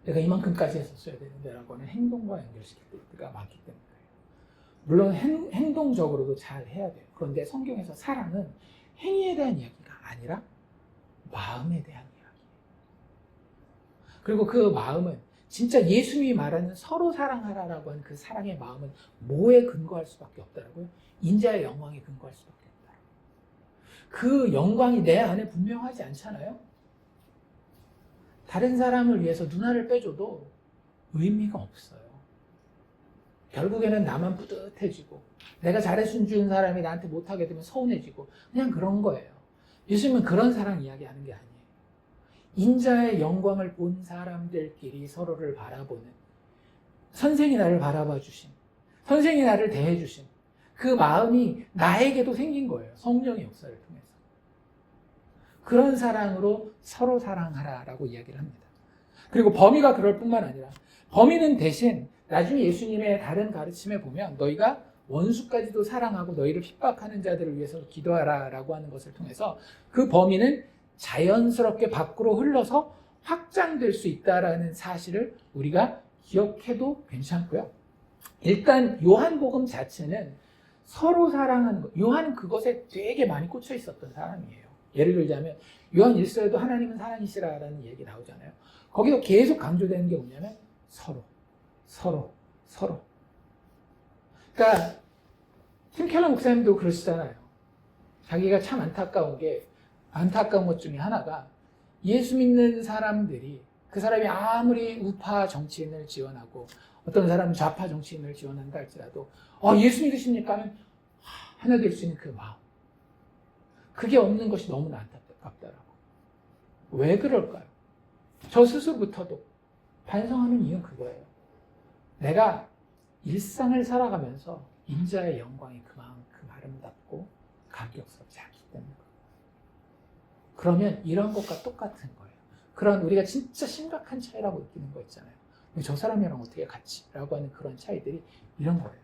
내가 이만큼까지 했었어야 되는데 라고 하는 행동과 연결시킬 때가 많기 때문에 그래요. 물론 행동적으로도 잘 해야 돼요. 그런데 성경에서 사랑은 행위에 대한 이야기가 아니라 마음에 대한 이야기예요. 그리고 그 마음은 진짜 예수님이 말하는 서로 사랑하라라고 하는 그 사랑의 마음은 뭐에 근거할 수밖에 없다라고요? 인자의 영광에 근거할 수밖에 없다. 그 영광이 내 안에 분명하지 않잖아요? 다른 사람을 위해서 누나를 빼줘도 의미가 없어요. 결국에는 나만 뿌듯해지고 내가 잘해준 사람이 나한테 못하게 되면 서운해지고 그냥 그런 거예요. 예수님은 그런 사랑 이야기하는 게 아니에요. 인자의 영광을 본 사람들끼리 서로를 바라보는 선생이 나를 바라봐 주신 선생이 나를 대해 주신 그 마음이 나에게도 생긴 거예요. 성령의 역사를 통해서. 그런 사랑으로 서로 사랑하라라고 이야기를 합니다. 그리고 범위가 그럴 뿐만 아니라 범위는 대신 나중에 예수님의 다른 가르침에 보면 너희가 원수까지도 사랑하고 너희를 핍박하는 자들을 위해서 기도하라라고 하는 것을 통해서 그 범위는 자연스럽게 밖으로 흘러서 확장될 수 있다라는 사실을 우리가 기억해도 괜찮고요. 일단 요한복음 자체는 서로 사랑하는 것, 요한은 그것에 되게 많이 꽂혀 있었던 사람이에요. 예를 들자면 요한 1서에도 하나님은 사랑이시라라는 얘기 나오잖아요. 거기서 계속 강조되는 게 뭐냐면 서로. 그러니까 팀켈러 목사님도 그러시잖아요. 자기가 참 안타까운 것 중에 하나가 예수 믿는 사람들이 그 사람이 아무리 우파 정치인을 지원하고 어떤 사람은 좌파 정치인을 지원한다 할지라도 예수 믿으십니까? 하면 하나 될 수 있는 그 마음. 그게 없는 것이 너무나 안타깝다라고. 왜 그럴까요? 저 스스로부터도 반성하는 이유는 그거예요. 내가 일상을 살아가면서 인자의 영광이 그만큼 아름답고 감격스럽지 않기 때문에. 그러면 이런 것과 똑같은 거예요. 그런 우리가 진짜 심각한 차이라고 느끼는 거 있잖아요. 저 사람이랑 어떻게 같이? 라고 하는 그런 차이들이 이런 거예요.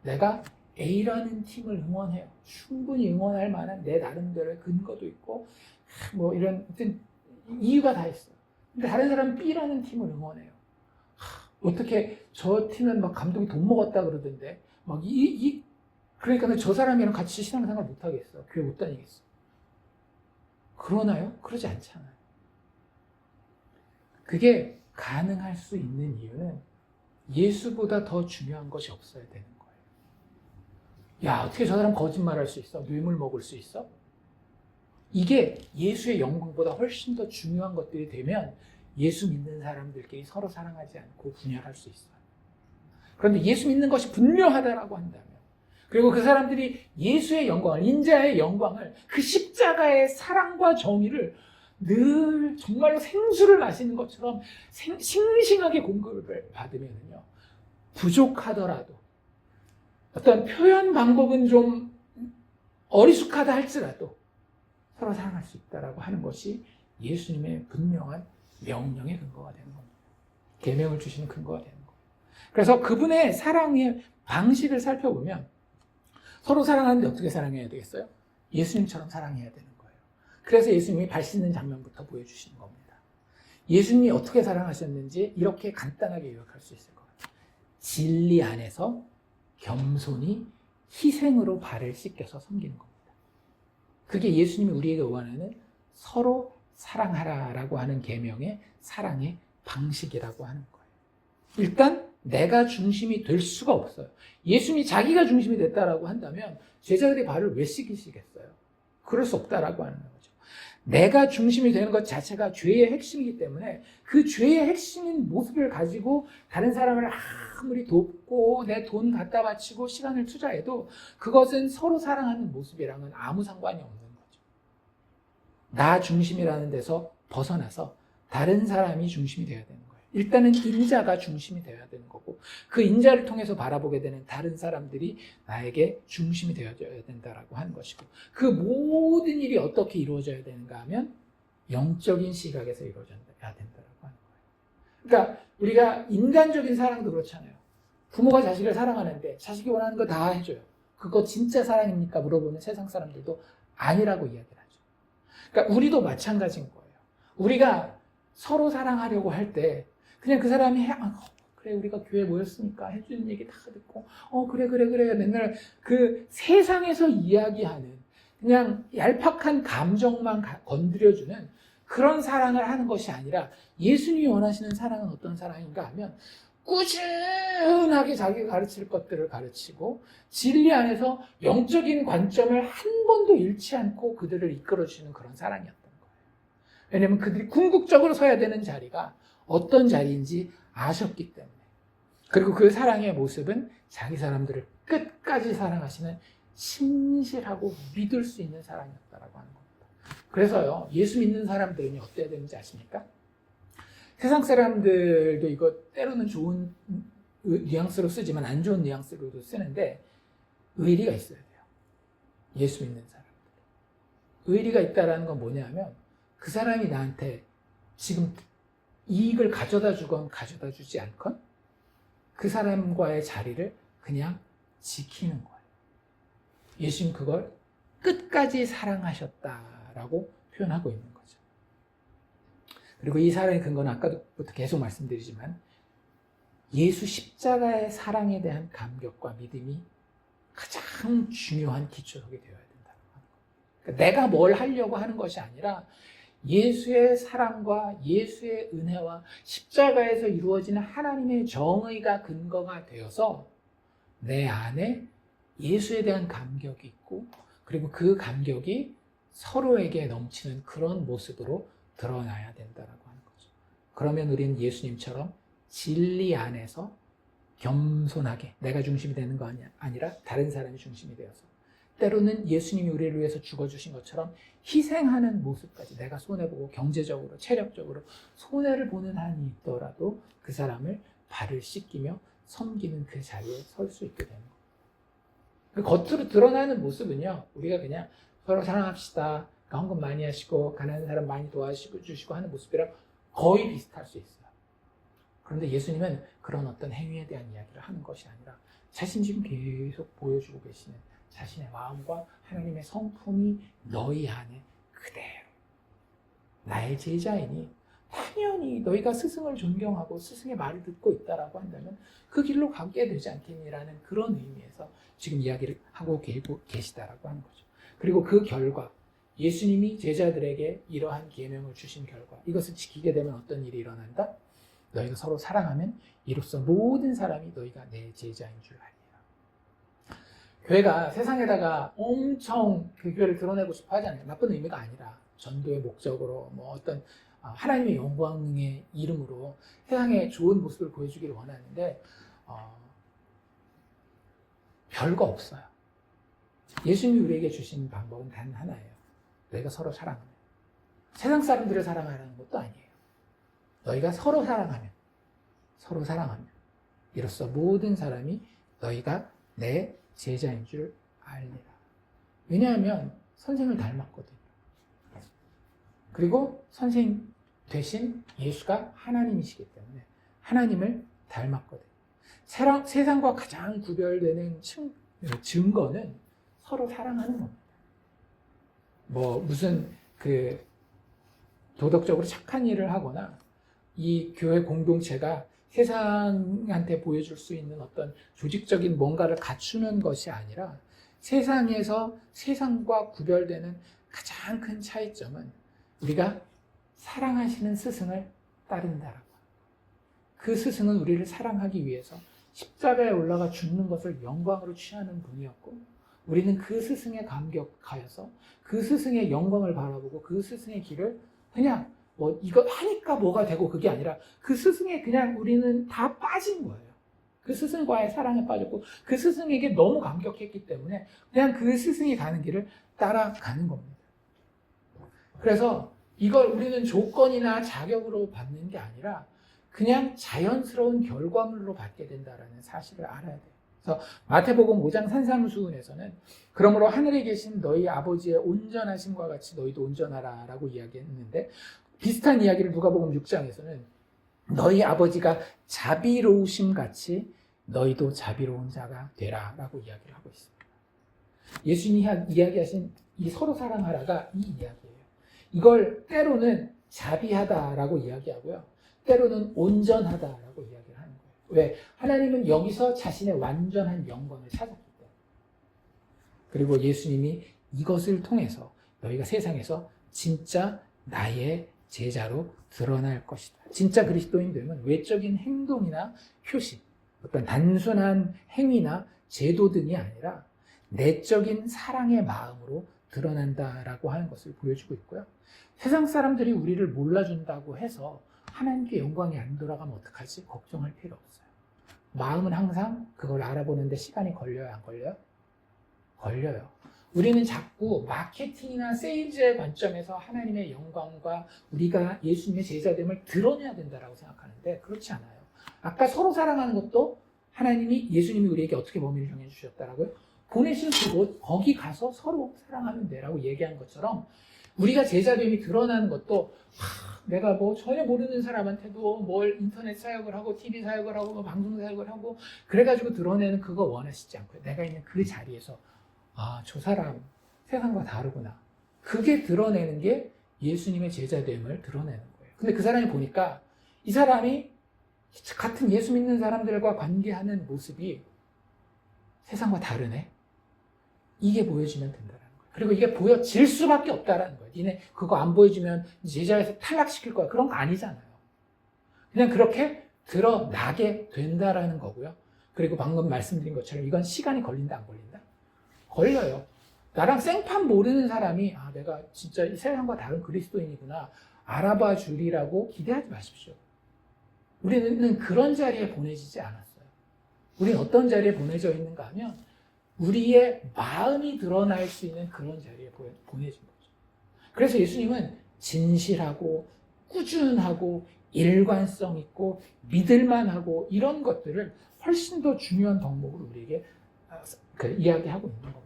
내가 A라는 팀을 응원해요. 충분히 응원할 만한 내 나름대로의 근거도 있고 뭐 이런 어떤 이유가 다 있어요. 근데 다른 사람은 B라는 팀을 응원해요. 어떻게 저 팀은 막 감독이 돈 먹었다 그러던데 막 그러니까 저 사람이랑 같이 신앙생활 못 하겠어. 교회 못 다니겠어. 그러나요? 그러지 않잖아요. 그게 가능할 수 있는 이유는 예수보다 더 중요한 것이 없어야 되는 거예요. 야, 어떻게 저 사람 거짓말할 수 있어? 뇌물 먹을 수 있어? 이게 예수의 영광보다 훨씬 더 중요한 것들이 되면 예수 믿는 사람들끼리 서로 사랑하지 않고 분열할 수 있어요. 그런데 예수 믿는 것이 분명하다라고 한다면, 그리고 그 사람들이 예수의 영광을, 인자의 영광을, 그 십자가의 사랑과 정의를 늘 정말로 생수를 마시는 것처럼 싱싱하게 공급을 받으면요, 부족하더라도 어떤 표현 방법은 좀 어리숙하다 할지라도 서로 사랑할 수 있다라고 하는 것이 예수님의 분명한 명령의 근거가 되는 겁니다. 계명을 주시는 근거가 되는 거예요. 그래서 그분의 사랑의 방식을 살펴보면 서로 사랑하는데 어떻게 사랑해야 되겠어요? 예수님처럼 사랑해야 되는 거예요. 그래서 예수님이 발 씻는 장면부터 보여주시는 겁니다. 예수님이 어떻게 사랑하셨는지 이렇게 간단하게 요약할 수 있을 것 같아요. 진리 안에서 겸손히 희생으로 발을 씻겨서 섬기는 겁니다. 그게 예수님이 우리에게 원하는 서로 사랑하라라고 하는 계명의 사랑의 방식이라고 하는 거예요. 일단 내가 중심이 될 수가 없어요. 예수님이 자기가 중심이 됐다라고 한다면 제자들의 발을 왜 씻기시겠어요? 그럴 수 없다라고 하는 거죠. 내가 중심이 되는 것 자체가 죄의 핵심이기 때문에 그 죄의 핵심인 모습을 가지고 다른 사람을 아무리 돕고 내 돈 갖다 바치고 시간을 투자해도 그것은 서로 사랑하는 모습이랑은 아무 상관이 없는 거죠. 나 중심이라는 데서 벗어나서 다른 사람이 중심이 되어야 되는 거예요. 일단은 인자가 중심이 되어야 되는 거고 그 인자를 통해서 바라보게 되는 다른 사람들이 나에게 중심이 되어져야 된다라고 하는 것이고 그 모든 일이 어떻게 이루어져야 되는가 하면 영적인 시각에서 이루어져야 된다라고 하는 거예요. 그러니까 우리가 인간적인 사랑도 그렇잖아요. 부모가 자식을 사랑하는데 자식이 원하는 거 다 해줘요. 그거 진짜 사랑입니까? 물어보는 세상 사람들도 아니라고 이야기를 하죠. 그러니까 우리도 마찬가지인 거예요. 우리가 서로 사랑하려고 할 때 그냥 그 사람이 그래 우리가 교회 모였으니까 해주는 얘기 다 듣고 그래 맨날 그 세상에서 이야기하는 그냥 얄팍한 감정만 건드려주는 그런 사랑을 하는 것이 아니라 예수님이 원하시는 사랑은 어떤 사랑인가 하면 꾸준하게 자기가 가르칠 것들을 가르치고 진리 안에서 영적인 관점을 한 번도 잃지 않고 그들을 이끌어주시는 그런 사랑이었던 거예요. 왜냐하면 그들이 궁극적으로 서야 되는 자리가 어떤 자리인지 아셨기 때문에. 그리고 그 사랑의 모습은 자기 사람들을 끝까지 사랑하시는 신실하고 믿을 수 있는 사랑이었다라고 하는 겁니다. 그래서요, 예수 믿는 사람들은 어때야 되는지 아십니까? 세상 사람들도 이거 때로는 좋은 뉘앙스로 쓰지만 안 좋은 뉘앙스로도 쓰는데 의리가 있어야 돼요. 예수 믿는 사람들. 의리가 있다라는 건 뭐냐면 그 사람이 나한테 지금 이익을 가져다 주건 가져다 주지 않건 그 사람과의 자리를 그냥 지키는 거예요. 예수님 그걸 끝까지 사랑하셨다라고 표현하고 있는 거죠. 그리고 이 사랑의 근거는 아까부터 계속 말씀드리지만 예수 십자가의 사랑에 대한 감격과 믿음이 가장 중요한 기초석이 되어야 된다고 하는 거예요. 그러니까 내가 뭘 하려고 하는 것이 아니라 예수의 사랑과 예수의 은혜와 십자가에서 이루어지는 하나님의 정의가 근거가 되어서 내 안에 예수에 대한 감격이 있고 그리고 그 감격이 서로에게 넘치는 그런 모습으로 드러나야 된다라고 하는 거죠. 그러면 우리는 예수님처럼 진리 안에서 겸손하게 내가 중심이 되는 거 아니라 다른 사람이 중심이 되어서 때로는 예수님이 우리를 위해서 죽어주신 것처럼 희생하는 모습까지 내가 손해보고 경제적으로 체력적으로 손해를 보는 한이 있더라도 그 사람을 발을 씻기며 섬기는 그 자리에 설 수 있게 되는 거예요. 겉으로 드러나는 모습은요, 우리가 그냥 서로 사랑합시다, 헌금 많이 하시고 가난한 사람 많이 도와주시고 하는 모습이랑 거의 비슷할 수 있어요. 그런데 예수님은 그런 어떤 행위에 대한 이야기를 하는 것이 아니라 자신 지금 계속 보여주고 계시는 자신의 마음과 하나님의 성품이 너희 안에 그대로 나의 제자이니 당연히 너희가 스승을 존경하고 스승의 말을 듣고 있다라고 한다면 그 길로 가게 되지 않겠니라는 그런 의미에서 지금 이야기를 하고 계시다라고 하는 거죠. 그리고 그 결과 예수님이 제자들에게 이러한 계명을 주신 결과 이것을 지키게 되면 어떤 일이 일어난다? 너희가 서로 사랑하면 이로써 모든 사람이 너희가 내 제자인 줄 알리라. 교회가 세상에다가 엄청 그 교회를 드러내고 싶어 하잖아요. 나쁜 의미가 아니라 전도의 목적으로 뭐 어떤 하나님의 영광의 이름으로 세상에 좋은 모습을 보여주기를 원하는데 별거 없어요. 예수님이 우리에게 주신 방법은 단 하나예요. 너희가 서로 사랑하면. 세상 사람들을 사랑하라는 것도 아니에요. 너희가 서로 사랑하면 이로써 모든 사람이 너희가 내 제자인 줄 알리라. 왜냐하면 선생을 닮았거든요. 그리고 선생 대신 예수가 하나님이시기 때문에 하나님을 닮았거든요. 세상과 가장 구별되는 증거는 서로 사랑하는 겁니다. 뭐 무슨 그 도덕적으로 착한 일을 하거나 이 교회 공동체가 세상한테 보여줄 수 있는 어떤 조직적인 뭔가를 갖추는 것이 아니라 세상에서 세상과 구별되는 가장 큰 차이점은 우리가 사랑하시는 스승을 따른다라고. 그 스승은 우리를 사랑하기 위해서 십자가에 올라가 죽는 것을 영광으로 취하는 분이었고 우리는 그 스승에 감격하여서 그 스승의 영광을 바라보고 그 스승의 길을 그냥 뭐 이거 하니까 뭐가 되고 그게 아니라 그 스승에 그냥 우리는 다 빠진 거예요. 그 스승과의 사랑에 빠졌고 그 스승에게 너무 감격했기 때문에 그냥 그 스승이 가는 길을 따라가는 겁니다. 그래서 이걸 우리는 조건이나 자격으로 받는 게 아니라 그냥 자연스러운 결과물로 받게 된다는 사실을 알아야 돼요. 그래서 마태복음 5장 산상수훈에서는 그러므로 하늘에 계신 너희 아버지의 온전하심과 같이 너희도 온전하라 라고 이야기했는데 비슷한 이야기를 누가복음 6장에서는 너희 아버지가 자비로우심 같이 너희도 자비로운 자가 되라 라고 이야기를 하고 있습니다. 예수님이 이야기하신 이 서로 사랑하라가 이 이야기예요. 이걸 때로는 자비하다라고 이야기하고요. 때로는 온전하다라고 이야기를 하는 거예요. 왜? 하나님은 여기서 자신의 완전한 영광을 찾았기 때문에. 그리고 예수님이 이것을 통해서 너희가 세상에서 진짜 나의 제자로 드러날 것이다. 진짜 그리스도인 되면 외적인 행동이나 표시, 어떤 단순한 행위나 제도 등이 아니라 내적인 사랑의 마음으로 드러난다라고 하는 것을 보여주고 있고요. 세상 사람들이 우리를 몰라준다고 해서 하나님께 영광이 안 돌아가면 어떡하지? 걱정할 필요 없어요. 마음은 항상 그걸 알아보는데 시간이 걸려요, 안 걸려요? 걸려요. 우리는 자꾸 마케팅이나 세일즈의 관점에서 하나님의 영광과 우리가 예수님의 제자됨을 드러내야 된다고 생각하는데 그렇지 않아요. 아까 서로 사랑하는 것도 예수님이 우리에게 어떻게 범위를 정해주셨다라고요? 보내신 그곳 거기 가서 서로 사랑하면 돼라고 얘기한 것처럼 우리가 제자됨이 드러나는 것도 내가 뭐 전혀 모르는 사람한테도 뭘 인터넷 사역을 하고 TV 사역을 하고 뭐 방송 사역을 하고 그래가지고 드러내는 그거 원하시지 않고요. 내가 있는 그 자리에서 저 사람 세상과 다르구나. 그게 드러내는 게 예수님의 제자됨을 드러내는 거예요. 근데 그 사람이 보니까 이 사람이 같은 예수 믿는 사람들과 관계하는 모습이 세상과 다르네. 이게 보여지면 된다는 거예요. 그리고 이게 보여질 수밖에 없다라는 거예요. 니네 그거 안 보여주면 제자에서 탈락시킬 거야. 그런 거 아니잖아요. 그냥 그렇게 드러나게 된다라는 거고요. 그리고 방금 말씀드린 것처럼 이건 시간이 걸린다 안 걸린다? 걸려요. 나랑 생판 모르는 사람이 내가 진짜 이 세상과 다른 그리스도인이구나 알아봐 주리라고 기대하지 마십시오. 우리는 그런 자리에 보내지지 않았어요. 우리는 어떤 자리에 보내져 있는가 하면 우리의 마음이 드러날 수 있는 그런 자리에 보내준 거죠. 그래서 예수님은 진실하고 꾸준하고 일관성 있고 믿을만하고 이런 것들을 훨씬 더 중요한 덕목으로 우리에게 이야기하고 있는 겁니다.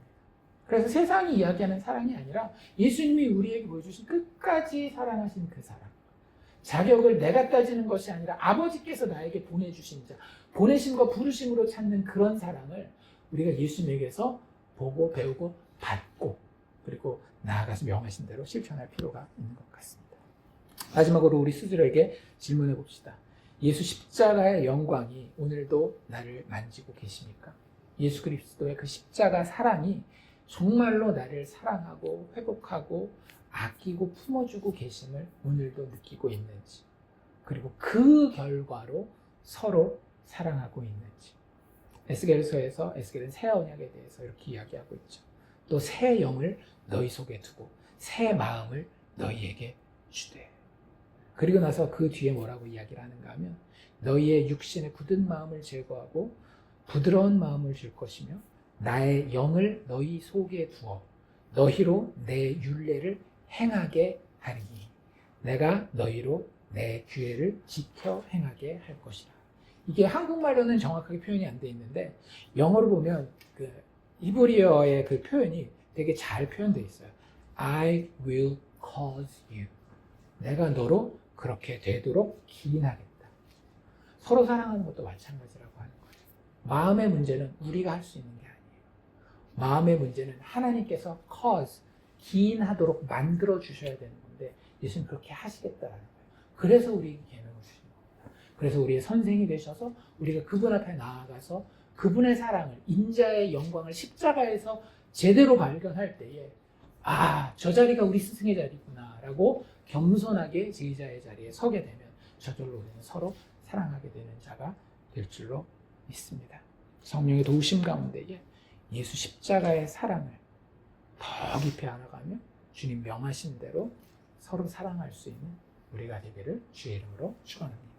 그래서 세상이 이야기하는 사랑이 아니라 예수님이 우리에게 보여주신 끝까지 사랑하신 그 사랑. 자격을 내가 따지는 것이 아니라 아버지께서 나에게 보내주신 자, 보내심과 부르심으로 찾는 그런 사랑을 우리가 예수님에게서 보고 배우고 받고 그리고 나아가서 명하신 대로 실천할 필요가 있는 것 같습니다. 마지막으로 우리 스스로에게 질문해 봅시다. 예수 십자가의 영광이 오늘도 나를 만지고 계십니까? 예수 그리스도의 그 십자가 사랑이 정말로 나를 사랑하고 회복하고 아끼고 품어주고 계심을 오늘도 느끼고 있는지, 그리고 그 결과로 서로 사랑하고 있는지. 에스겔서에서 에스겔은 새 언약에 대해서 이렇게 이야기하고 있죠. 또 새 영을 너희 속에 두고 새 마음을 너희에게 주되. 그리고 나서 그 뒤에 뭐라고 이야기를 하는가 하면 너희의 육신의 굳은 마음을 제거하고 부드러운 마음을 줄 것이며 나의 영을 너희 속에 두어 너희로 내 율례를 행하게 하리니 내가 너희로 내 규례를 지켜 행하게 할 것이라. 이게 한국말로는 정확하게 표현이 안 돼 있는데 영어로 보면 그 히브리어의 그 표현이 되게 잘 표현되어 있어요. I will cause you. 내가 너로 그렇게 되도록 기인하겠다. 서로 사랑하는 것도 마찬가지라고 하는 거죠. 마음의 문제는 우리가 할 수 있는 게 아니에요. 마음의 문제는 하나님께서 cause, 기인하도록 만들어 주셔야 되는 건데 예수님 그렇게 하시겠다라는 거예요. 그래서 우리에게 계명을 주시는 겁니다. 그래서 우리의 선생이 되셔서 우리가 그분 앞에 나아가서 그분의 사랑을, 인자의 영광을 십자가에서 제대로 발견할 때에 저 자리가 우리 스승의 자리구나 라고 겸손하게 제자의 자리에 서게 되면 저절로 우리는 서로 사랑하게 되는 자가 될 줄로 믿습니다. 성령의 도우심 가운데에 예수 십자가의 사랑을 더 깊이 알아가며 주님 명하신 대로 서로 사랑할 수 있는 우리가 되기를 주의 이름으로 축원합니다.